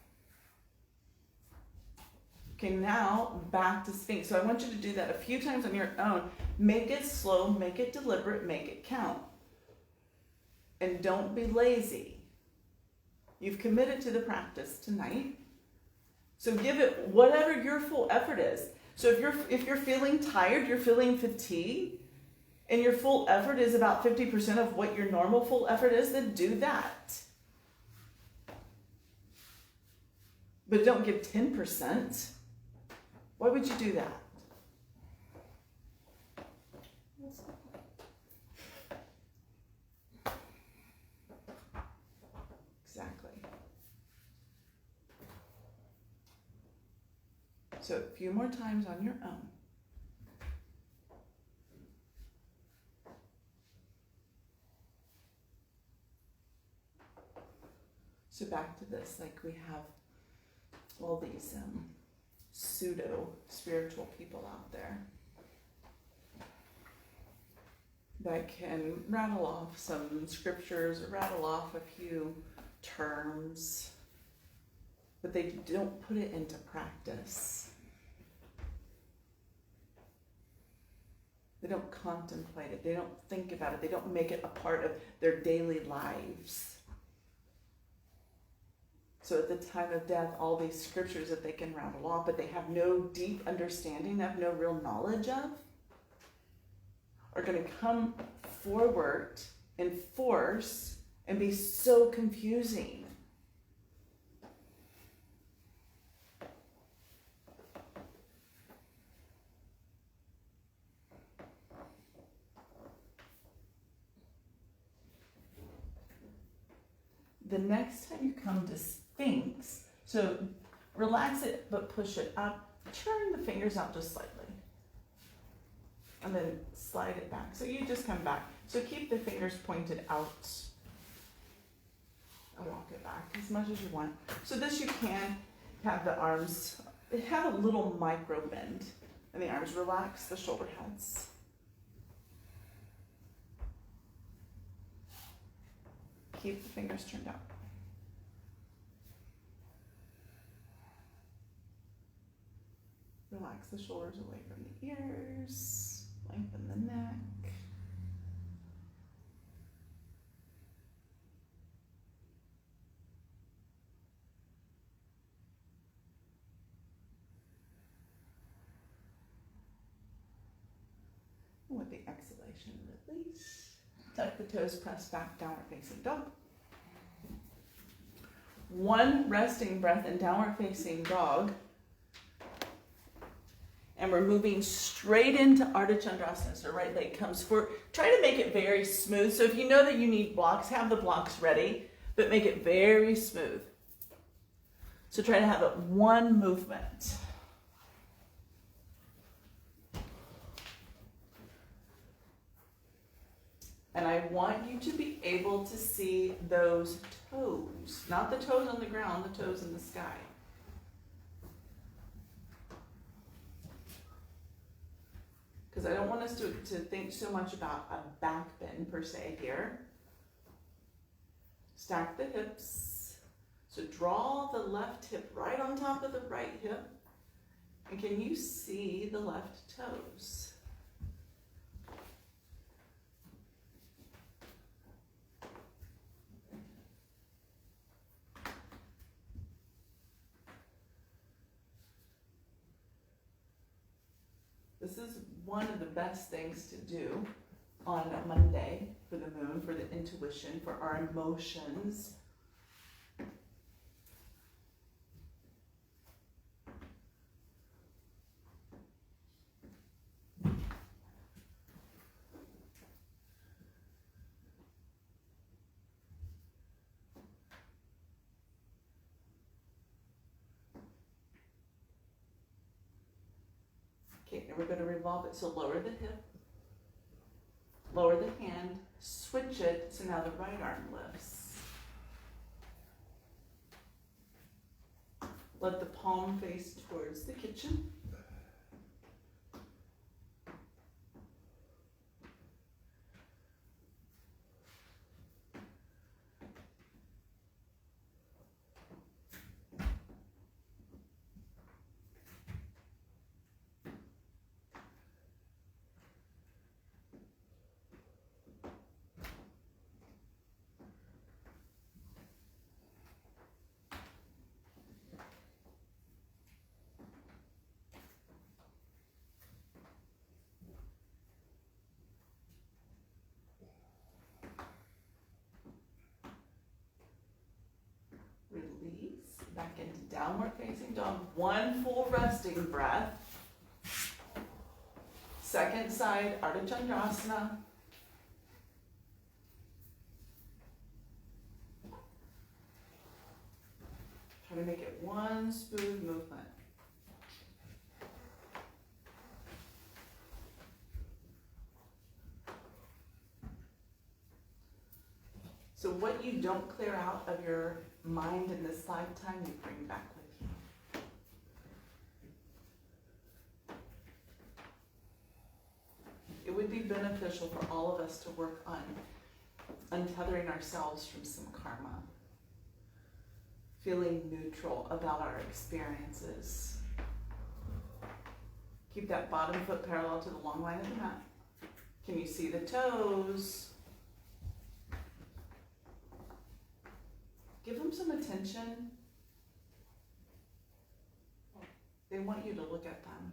Okay, now back to Sphinx. So I want you to do that a few times on your own. Make it slow, make it deliberate, make it count. And don't be lazy. You've committed to the practice tonight. So give it whatever your full effort is. So if you're feeling tired, you're feeling fatigued, and your full effort is about 50% of what your normal full effort is, then do that. But don't give 10%. Why would you do that? Exactly. So a few more times on your own. So back to this, like we have all these pseudo spiritual people out there that can rattle off some scriptures or rattle off a few terms, but they don't put it into practice. They don't contemplate it. They don't think about it. They don't make it a part of their daily lives. So at the time of death, all these scriptures that they can rattle off, but they have no deep understanding of, no real knowledge of, are going to come forward in force and be so confusing. The next time you come to Sphinx, so relax it but push it up, turn the fingers out just slightly, and then slide it back. So you just come back. So keep the fingers pointed out and walk it back as much as you want. So this you can have the arms, have a little micro bend, and the arms relax the shoulder heads. keep the fingers turned out. Relax the shoulders away from the ears, lengthen the neck. With the exhalation, release. Tuck the toes, press back, downward facing dog. One resting breath in downward facing dog. And we're moving straight into Ardha Chandrasana. So right leg comes forward. Try to make it very smooth. So if you know that you need blocks, have the blocks ready, but make it very smooth. So try to have it one movement. And I want you to be able to see those toes, not the toes on the ground, the toes in the sky. Because I don't want us to think so much about a back bend per se here. Stack the hips. So draw the left hip right on top of the right hip. And can you see the left toes? This is one of the best things to do on Monday for the moon, for the intuition, for our emotions. Okay, and we're going to revolve it. So lower the hip, lower the hand, switch it. So now the right arm lifts. Let the palm face towards the kitchen. Release, back into downward facing dog. One full resting breath. Second side, Ardha Chandrasana. Try to make it one smooth movement. So what you don't clear out of your mind in this lifetime, you bring back with you. It would be beneficial for all of us to work on untethering ourselves from some karma, feeling neutral about our experiences. Keep that bottom foot parallel to the long line of the mat. Can you see the toes? Give them some attention. They want you to look at them.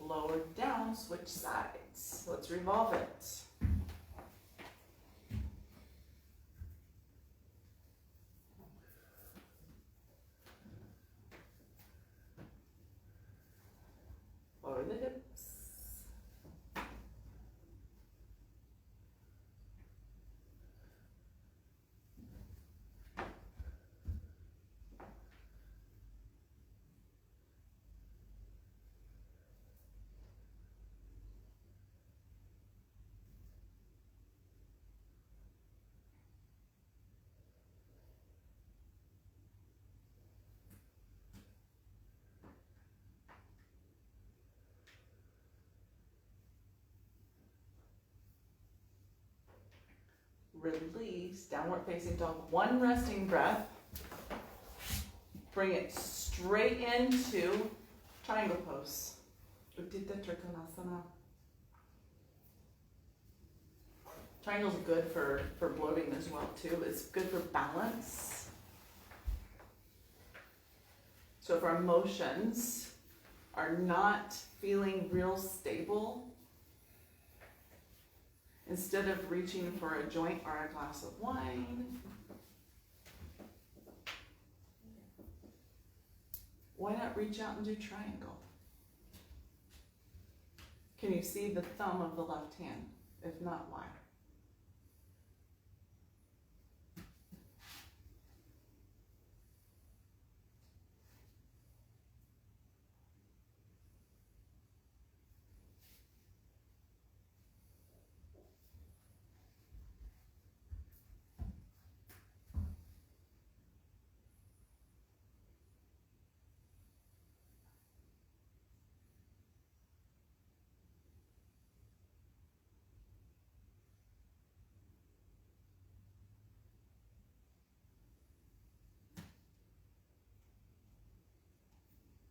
Lower down, switch sides. Let's revolve it. Lower the hips. release, downward facing dog, one resting breath. Bring it straight into triangle pose. Uttita Trikonasana. Triangle's good for bloating as well too. It's good for balance. So if our emotions are not feeling real stable, instead of reaching for a joint or a glass of wine, why not reach out and do triangle? Can you see the thumb of the left hand? If not, why?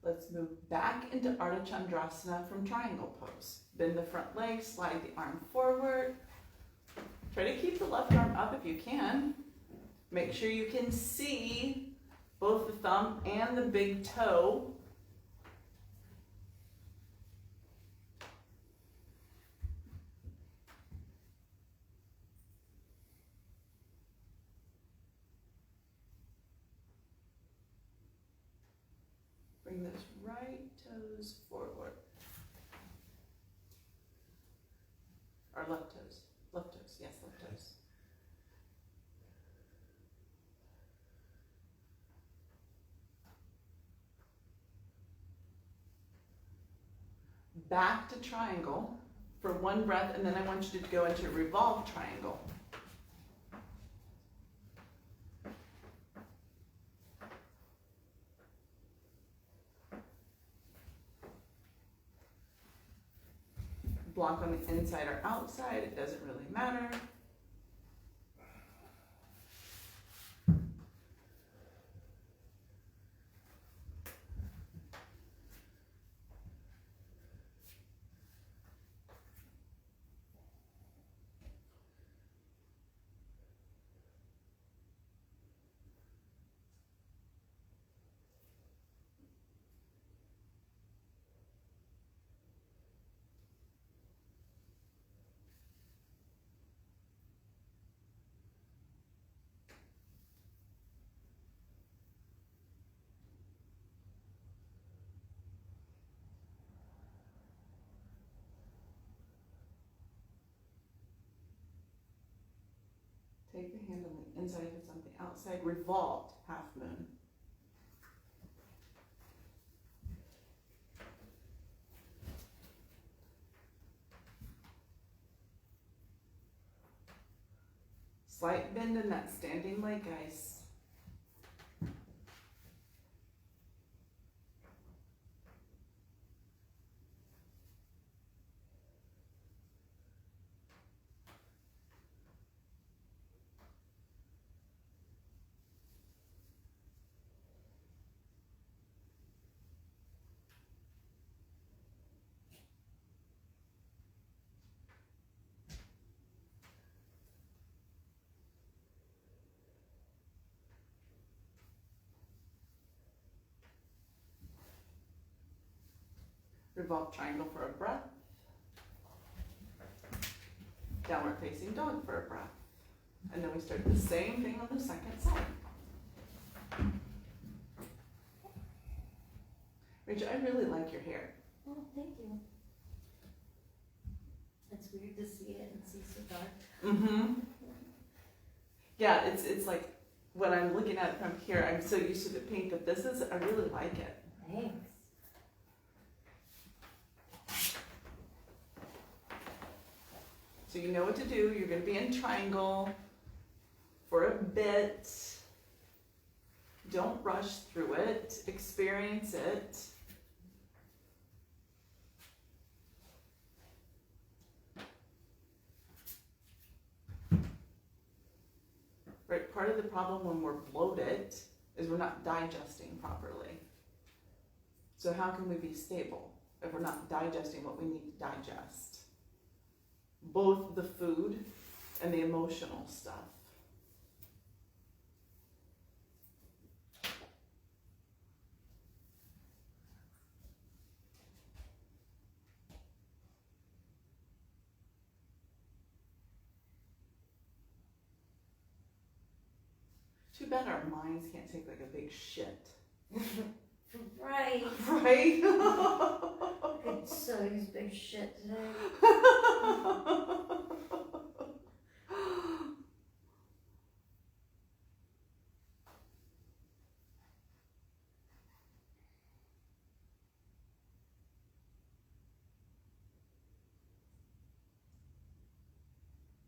Let's move back into Ardha Chandrasana from triangle pose. Bend the front leg, slide the arm forward. Try to keep the left arm up if you can. Make sure you can see both the thumb and the big toe. Bring those right toes forward. Or left toes. Left toes, yes, left toes. Back to triangle for one breath, and then I want you to go into revolve triangle. Block on the inside or outside, it doesn't really matter. Take the hand on the inside if it's on the outside. Revolved half moon. Slight bend in that standing leg, guys. Revolve triangle for a breath. Downward facing dog for a breath. And then we start the same thing on the second side. Rachel, I really like your hair. Oh, thank you. It's weird to see it and see so dark. Mm-hmm. Yeah, it's like when I'm looking at it from here, I'm so used to the pink, but this is, I really like it. Thanks. So you know what to do. You're going to be in triangle for a bit. Don't rush through it. Experience it. Right, part of the problem when we're bloated is we're not digesting properly. So how can we be stable if we're not digesting what we need to digest? Both the food and the emotional stuff. Too bad our minds can't take like a big shit. Right. Right? I could so use big shit today.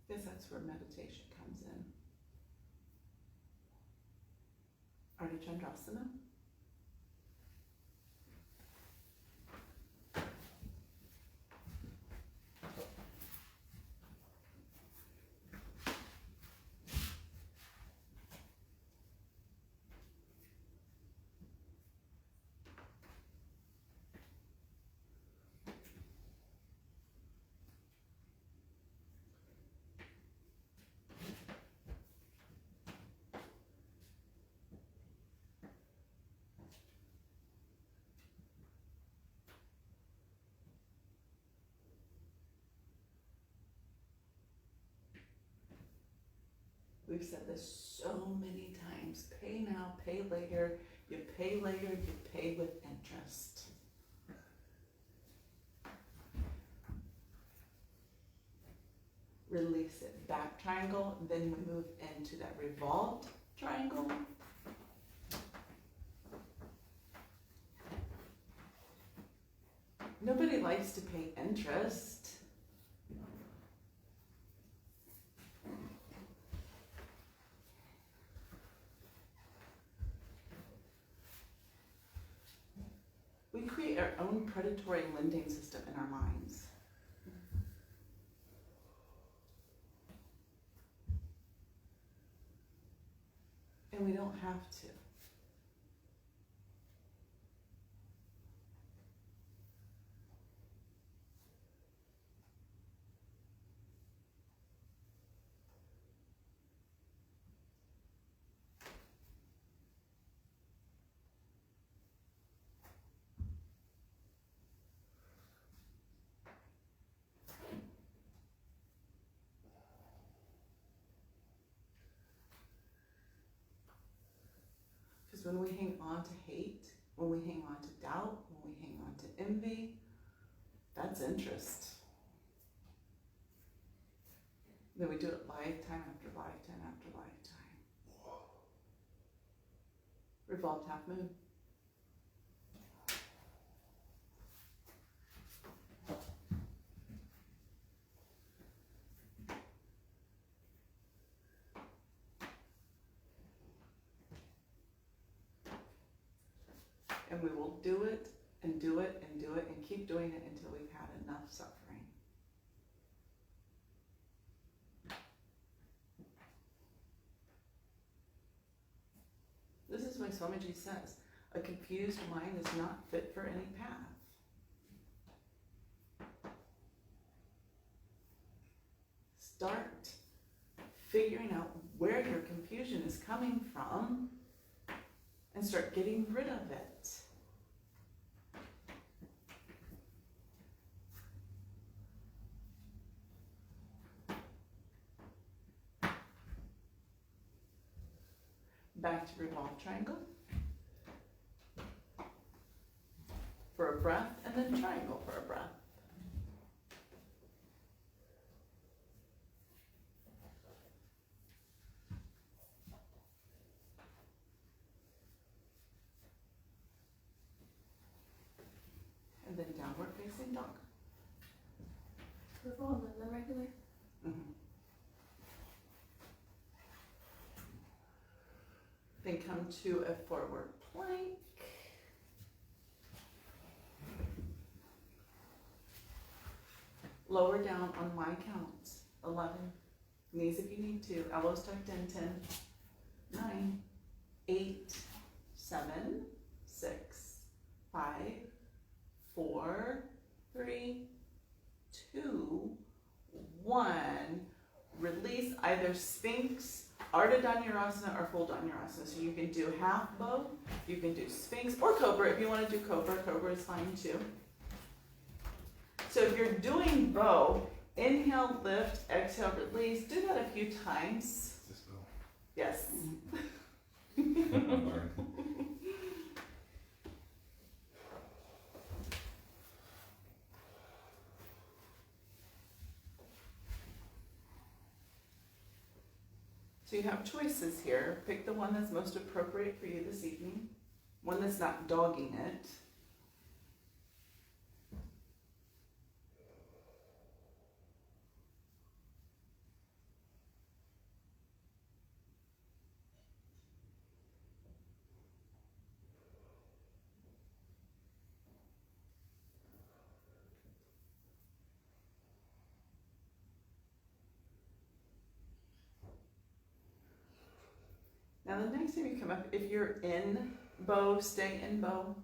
Guess that's where meditation comes in. Ardha Chandrasana. We've said this so many times. Pay now, pay later. You pay later, you pay with interest. Release it. Back triangle, then we move into that revolved triangle. Nobody likes to pay interest. We create our own predatory lending system in our minds. And we don't have to. Because when we hang on to hate, when we hang on to doubt, when we hang on to envy, that's interest. Then we do it lifetime after lifetime after lifetime. Revolved half moon. And we will do it and do it and do it and keep doing it until we've had enough suffering. This is why Swamiji says, a confused mind is not fit for any path. Start figuring out where your confusion is coming from and start getting rid of it. Back to revolved triangle. For a breath, and then triangle for a breath. And then downward facing dog. Revolve and then regular. Mm-hmm. Then come to a forward plank. Lower down on my count, 11. Knees if you need to, elbows tucked in, 10. 9, 8, 7, 6, 5, 4, 3, 2, 1. Release either Sphinx, Ardha Dhanurasana, or Full Dhanurasana. So you can do half bow, you can do Sphinx, or Cobra. If you want to do Cobra, Cobra is fine too. So if you're doing bow, inhale, lift, exhale, release. Do that a few times. This bow. Yes. So you have choices here. Pick the one that's most appropriate for you this evening. One that's not dogging it. Now the next time you come up, if you're in bow, stay in bow.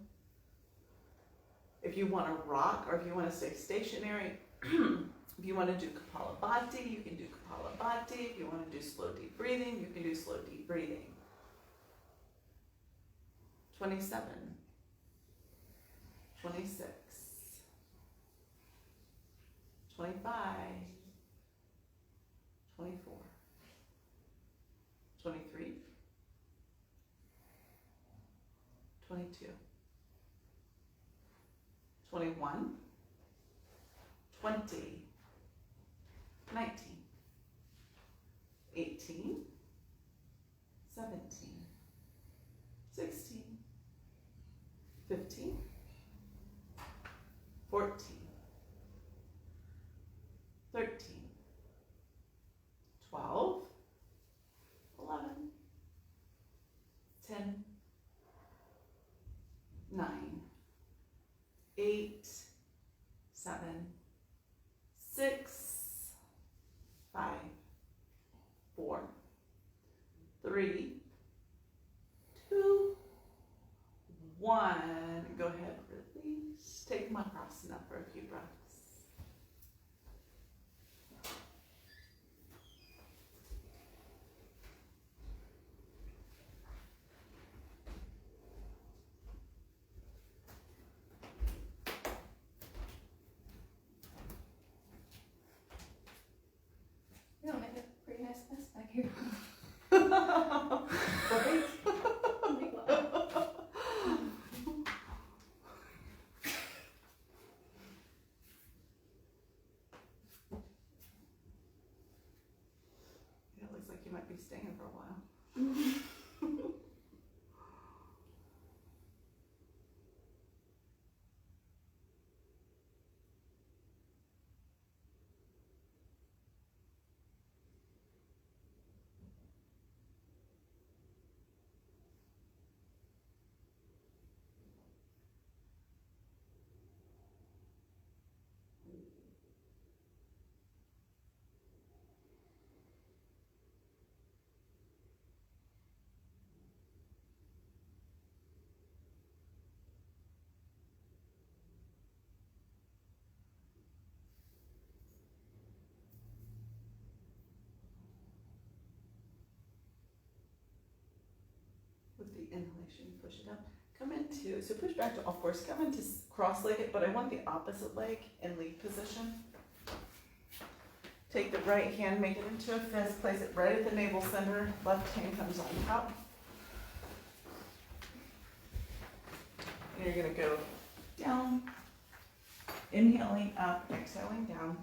If you want to rock or if you want to stay stationary, if you want to do Kapalabhati, you can do Kapalabhati. If you want to do slow deep breathing, you can do slow deep breathing. 27, 26, 25, 24, 23, 22, 21, 20, 19, 18, 17, 16, 15, 14, 13, 12, 11, 10, 9, 8, 7, 6, 5, 4, 3, 2, 1. Go ahead, release. Take Makrasana for a few breaths. We don't make a pretty nice mess back here. Right? Yeah, it looks like you might be staying for a while. With the inhalation, push it up. Come into, so push back to all fours. Come into cross-legged, but I want the opposite leg in lead position. Take the right hand, make it into a fist, place it right at the navel center. Left hand comes on top. And you're gonna go down, inhaling up, exhaling down.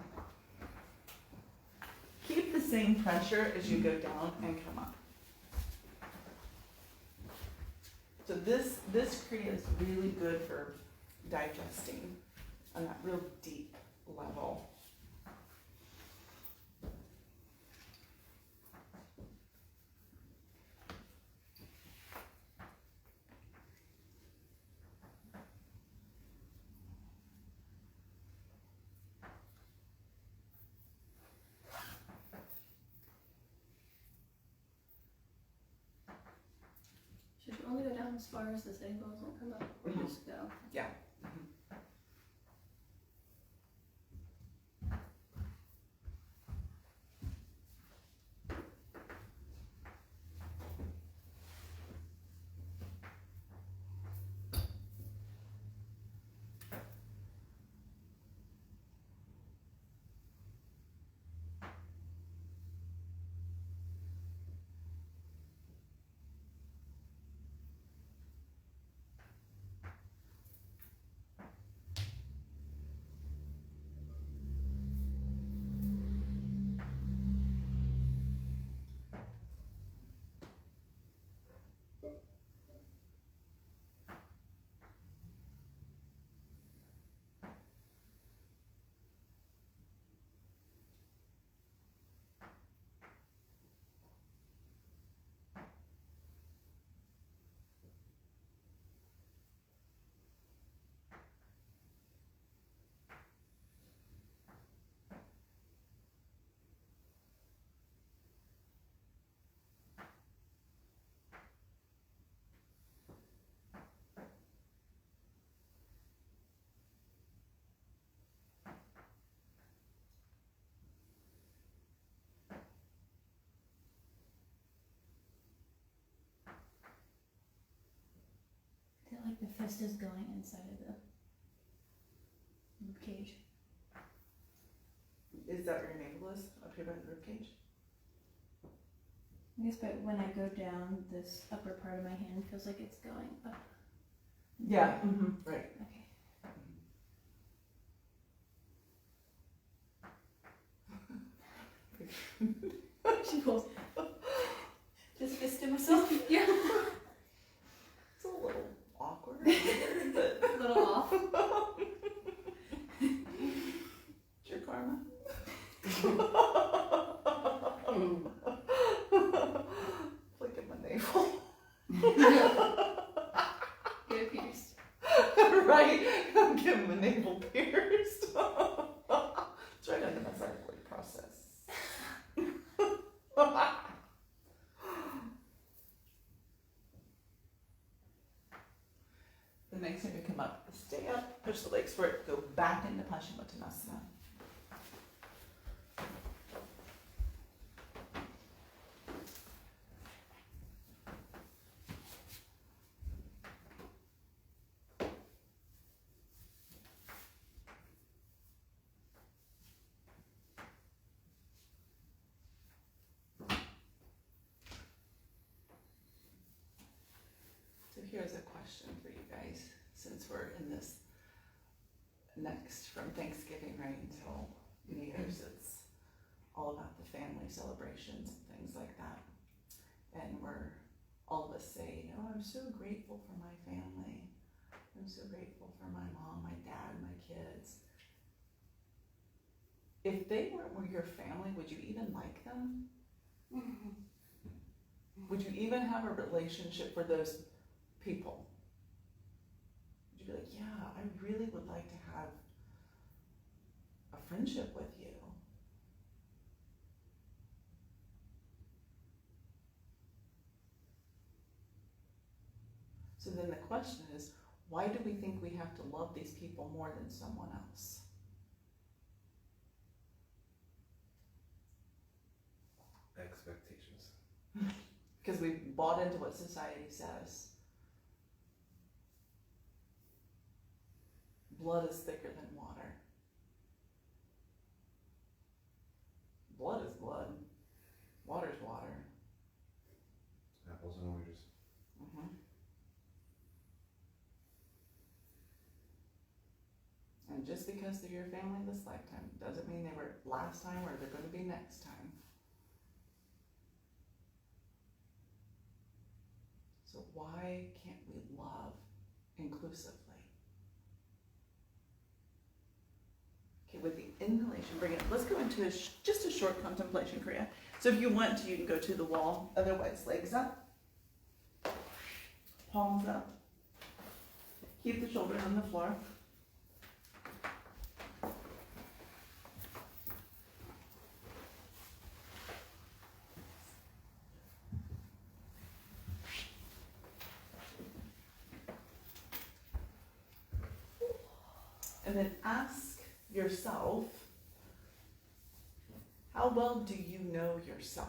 Keep the same pressure as you go down and come up. So this Kriya is really good for digesting on that real deep level. as far as this angle doesn't come up, we're Mhm. just go. Yeah. I feel like the fist is going inside of the rib cage. Is that where your navel is? Up here by the rib cage? I guess, but when I go down, this upper part of my hand feels like it's going up. Yeah. Mm-hmm. Right. Okay. She pulls. Just fisted myself. Yeah. It's a little awkward, but A little off. it's your karma. Flick at my navel. Get it pierced. Right. I'm getting my navel pierced. It's right under my thyroid process. The next time you come up, stay up, push the legs forward, go back into Paschimottanasana. So here's a question for you guys, since we're in this next from Thanksgiving right until New Year's, it's all about the family celebrations and things like that. And we're, all of us say, you know, I'm so grateful for my family. I'm so grateful for my mom, my dad, my kids. If they weren't your family, would you even like them? Would you even have a relationship for those people? Would you be like, yeah, I really would like to have a friendship with you? So then the question is, why do we think we have to love these people more than someone else? Expectations. Because we've bought into what society says. Blood is thicker than water. Blood is blood. Water is water. Apples and oranges. Mm-hmm. And just because they're your family this lifetime doesn't mean they were last time or they're going to be next time. So why can't we love inclusively? Okay, with the inhalation, bring it. Let's go into just a short contemplation, Kriya. So if you want to, you can go to the wall. Otherwise, legs up, palms up. Keep the shoulders on the floor. And then ask yourself, how well do you know yourself?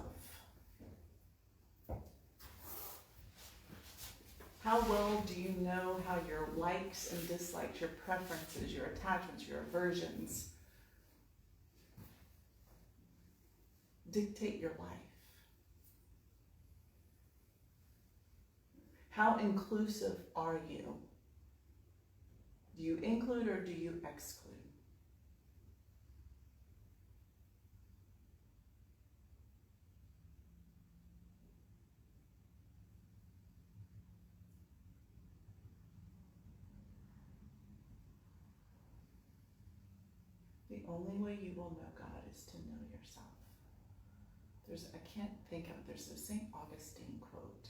How well do you know how your likes and dislikes, your preferences, your attachments, your aversions dictate your life? How inclusive are you? Do you include or do you exclude? The only way you will know God is to know yourself. I can't think of, there's a St. Augustine quote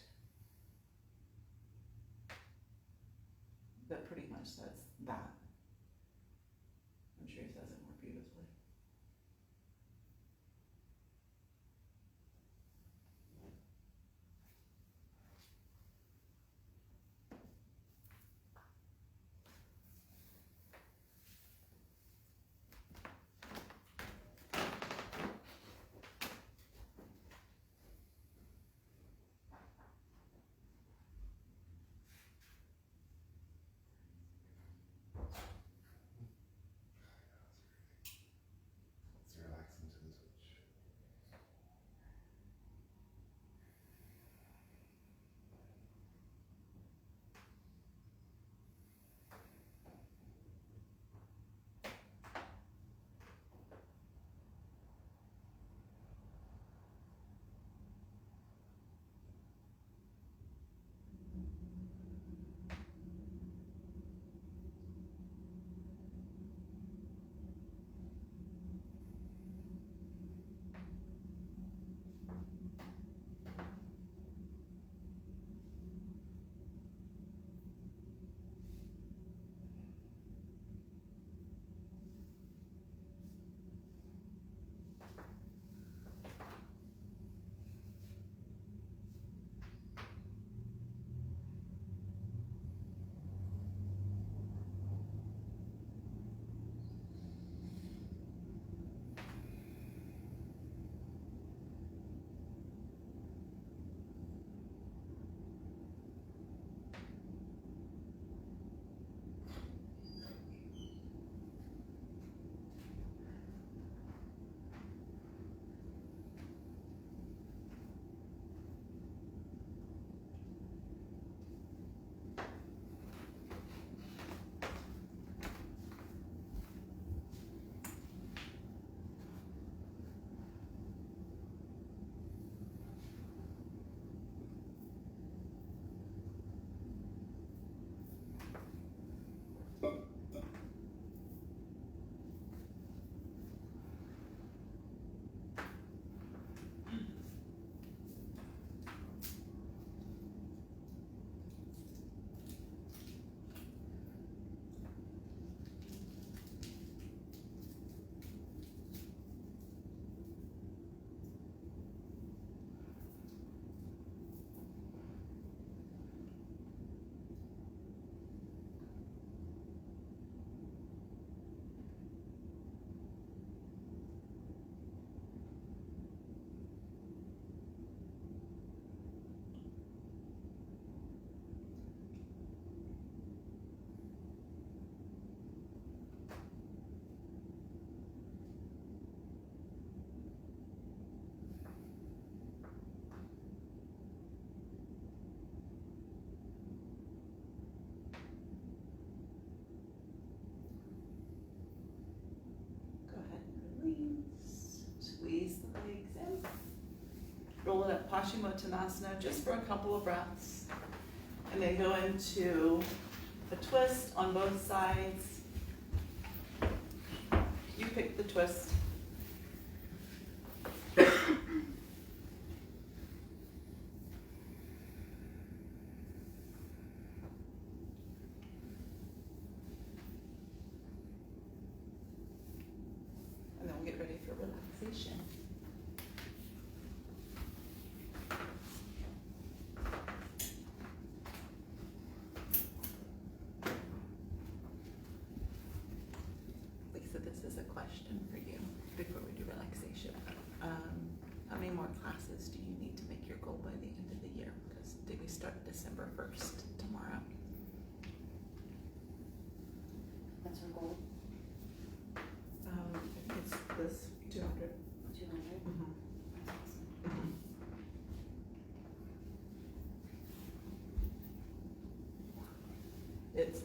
that pretty much says that. I'm sure he says it more beautifully. Let's relax into the switch. Squeeze the legs in. Roll it up, Paschimottanasana, just for a couple of breaths. And then go into a twist on both sides. You pick the twist. And then we'll get ready for relaxation. more classes do you need to make your goal by the end of the year? Because we start December 1st tomorrow. What's our goal? It's this 200. 200? Mm-hmm. That's awesome. Mm-hmm.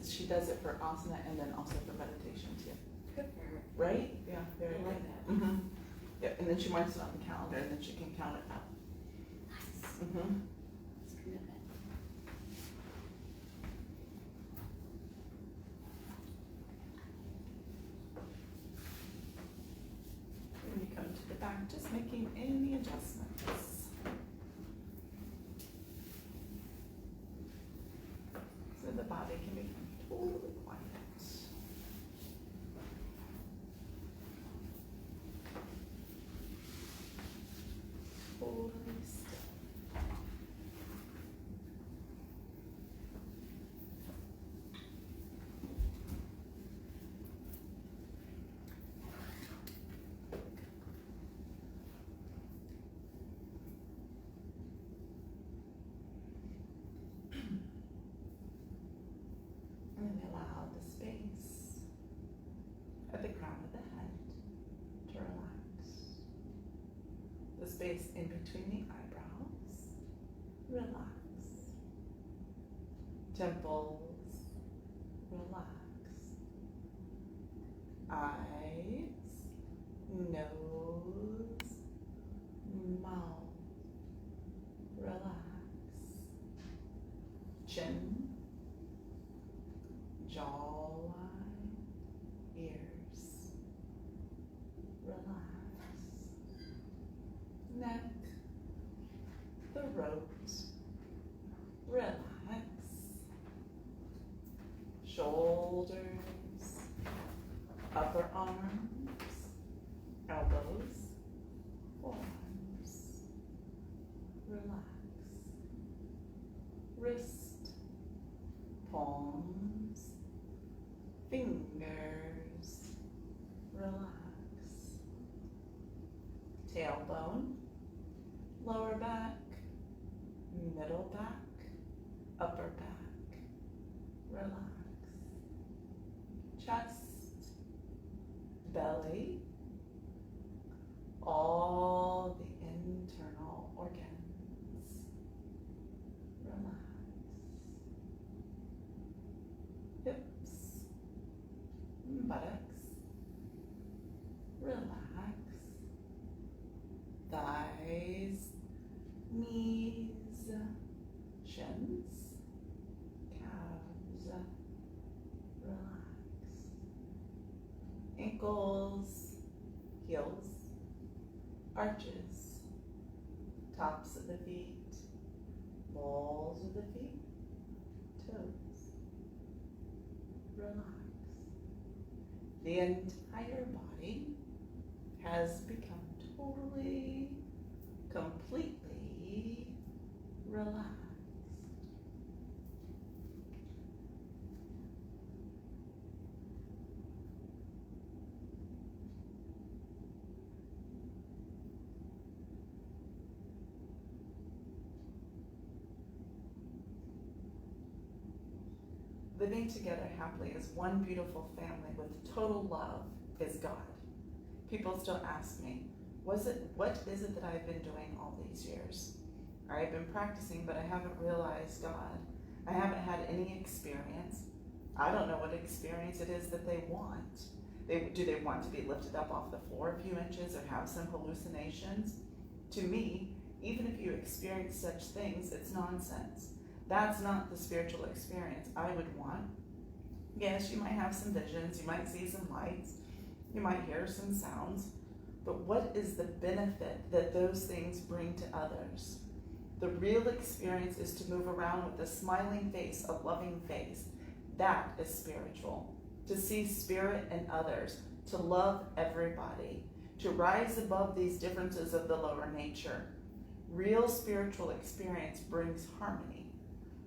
She does it for asana and then also for meditation too. Good for her. Right? Yeah, very I good. like that. Mm-hmm. Yeah, and then she marks it on the calendar and then she can count it out. Nice. Mm-hmm. That's commitment. When you come to the back, just making any adjustments. So the body can become totally quiet. Totally still. And allow the space at the crown of the head to relax. The space in between the eyebrows, relax. Temples, relax. Eyes, nose, mouth, relax. Chin, jawline, ears, relax. Neck, throat, relax. Shoulders, upper arms, elbows, forearms, relax. Wrist, palms, fingers, relax. Tailbone, lower back, middle back, upper back, relax. Chest, belly, all the internal organs, relax. Hips, buttocks, relax. Thighs, knees, shins, calves, relax. Ankles, heels, arches, tops of the feet, balls of the feet, toes. Relax. The entire body has become totally, completely relaxed. Living together happily as one beautiful family with total love is God. People still ask me, what is it that I've been doing all these years? I've been practicing, but I haven't realized God. I haven't had any experience. I don't know what experience it is that they want. Do they want to be lifted up off the floor a few inches or have some hallucinations? To me, even if you experience such things, it's nonsense. That's not the spiritual experience I would want. Yes, you might have some visions, you might see some lights, you might hear some sounds, but what is the benefit that those things bring to others? The real experience is to move around with a smiling face, a loving face. That is spiritual. To see spirit in others, to love everybody, to rise above these differences of the lower nature. Real spiritual experience brings harmony.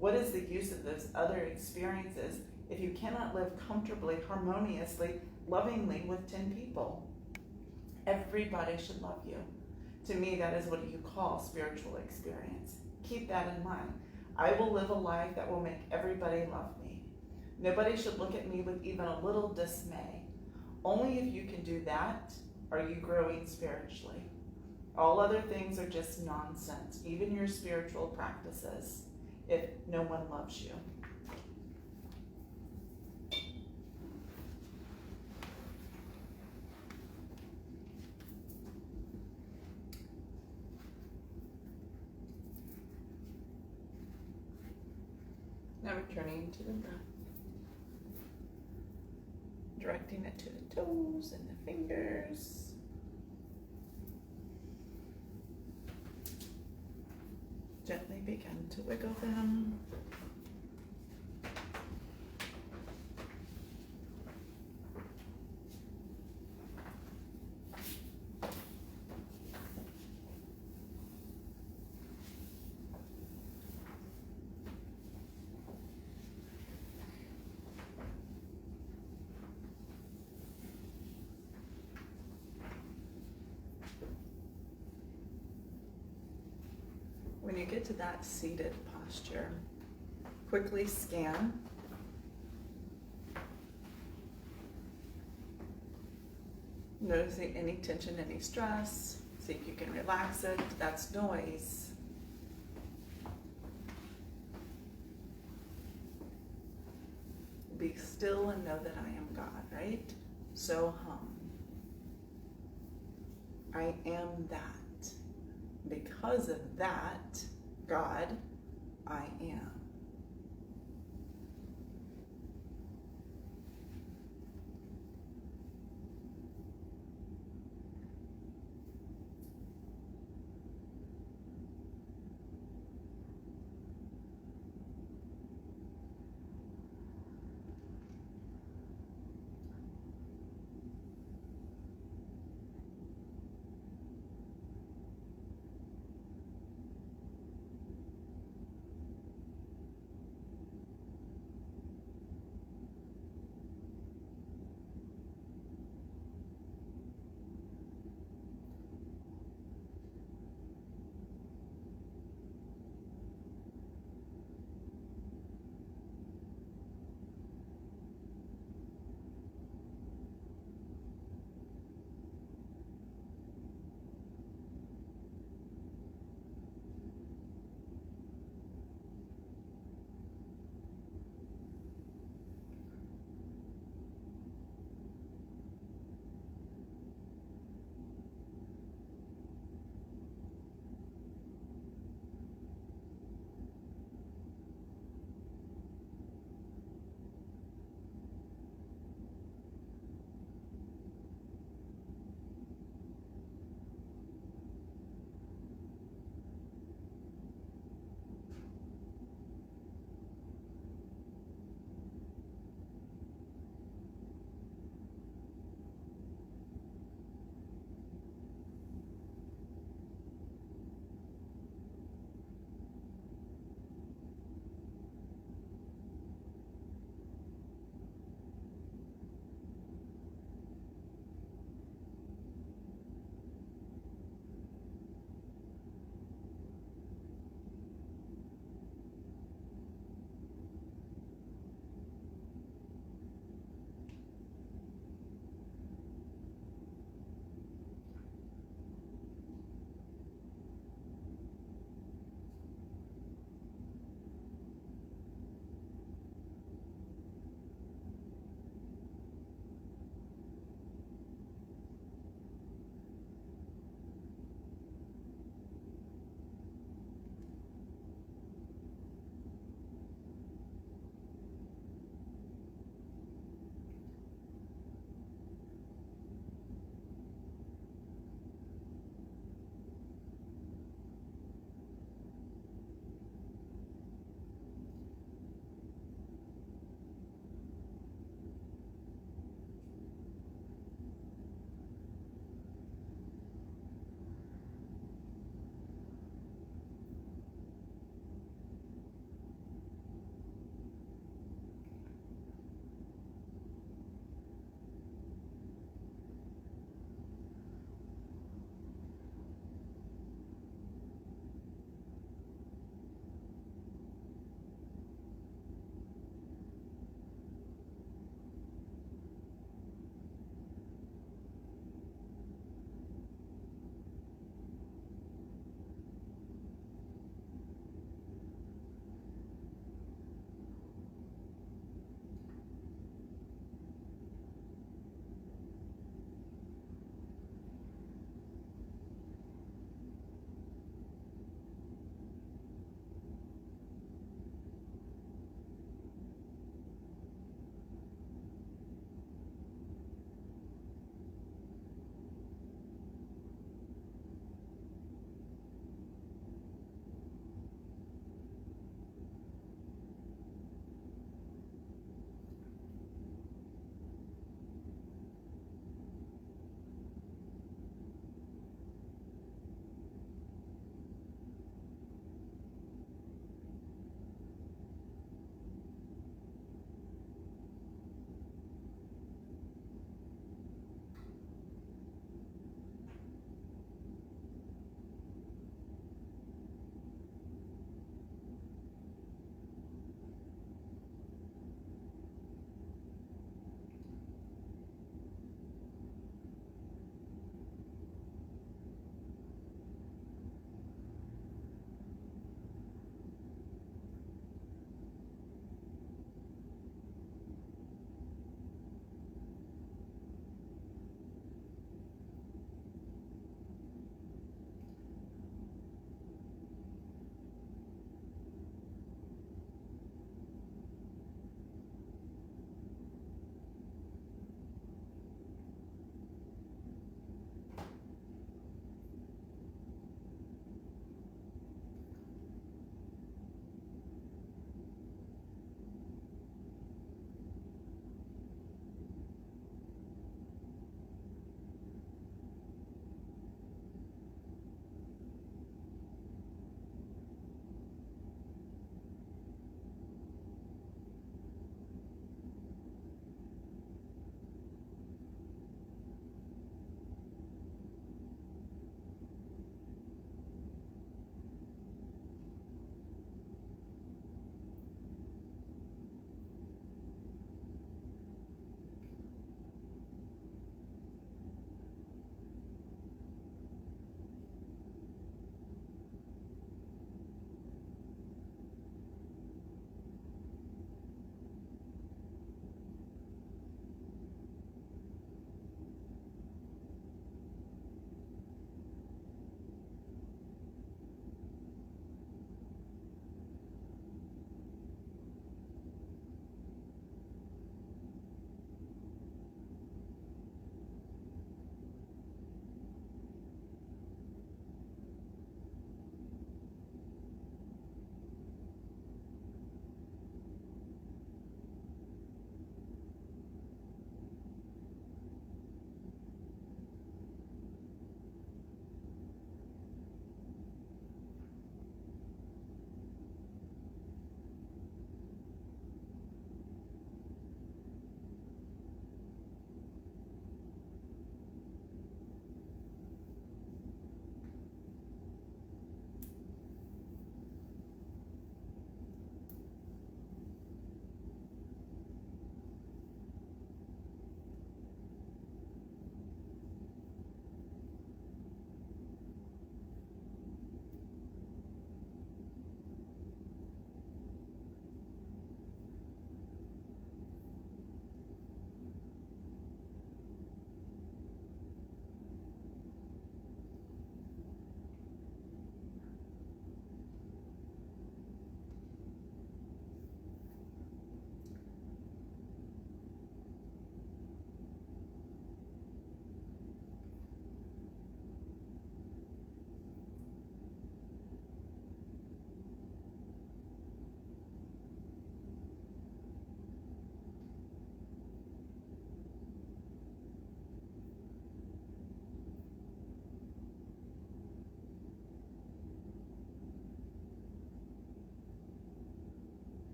What is the use of those other experiences if you cannot live comfortably, harmoniously, lovingly with 10 people? Everybody should love you. To me, that is what you call spiritual experience. Keep that in mind. I will live a life that will make everybody love me. Nobody should look at me with even a little dismay. Only if you can do that are you growing spiritually. All other things are just nonsense, even your spiritual practices, if no one loves you. Now returning to the breath. Directing it to the toes and the fingers. Gently begin to wiggle them. When you get to that seated posture, quickly scan. Noticing any tension, any stress. See if you can relax it. That's noise. Be still and know that I am God, right? So hum. I am that. Because of that, God, I am.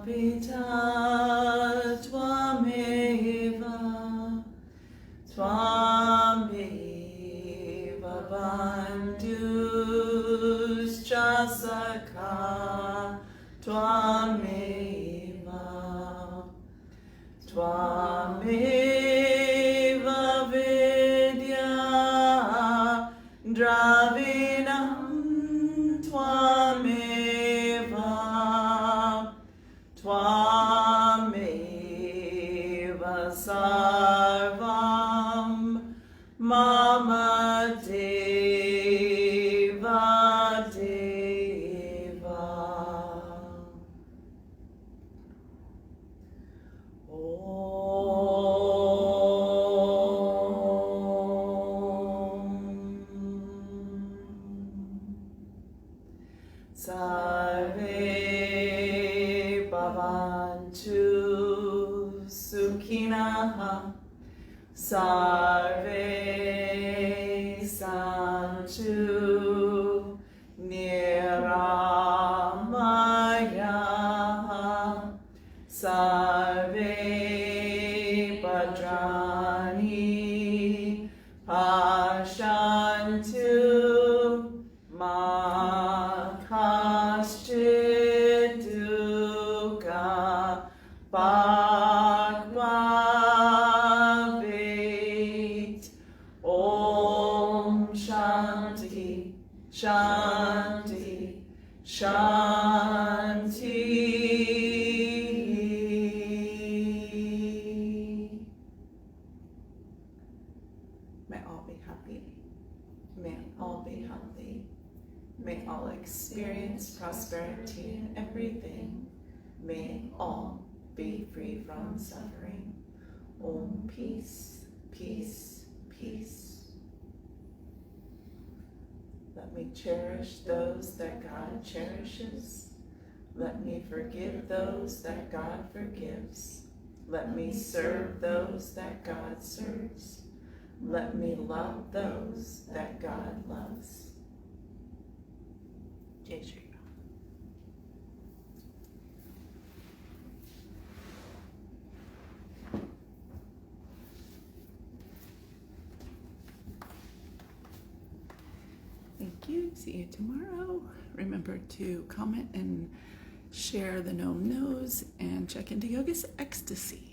Pita Tvameva Tvameva Bandus Chasaka Tvameva Tvameva Vidya Dravinam Tvameva Tvameva Sarvam Mama Deva Deva. Sarve Bhavantu Sukhinaha Sarve Santu Niramaya Sarve Bhadrani Pashantu Ma Kaschid Dukkha Bhagavit. Om Shanti Shanti Shanti. May all be happy. May all be healthy. May all experience prosperity in everything. May all be free from suffering. Om peace, peace, peace. Let me cherish those that God cherishes. Let me forgive those that God forgives. Let me serve those that God serves. Let me love those that God loves. Jai Shri Ram. Thank you. See you tomorrow. Remember to comment and share the gnome knows and check into Yoga's Ecstasy.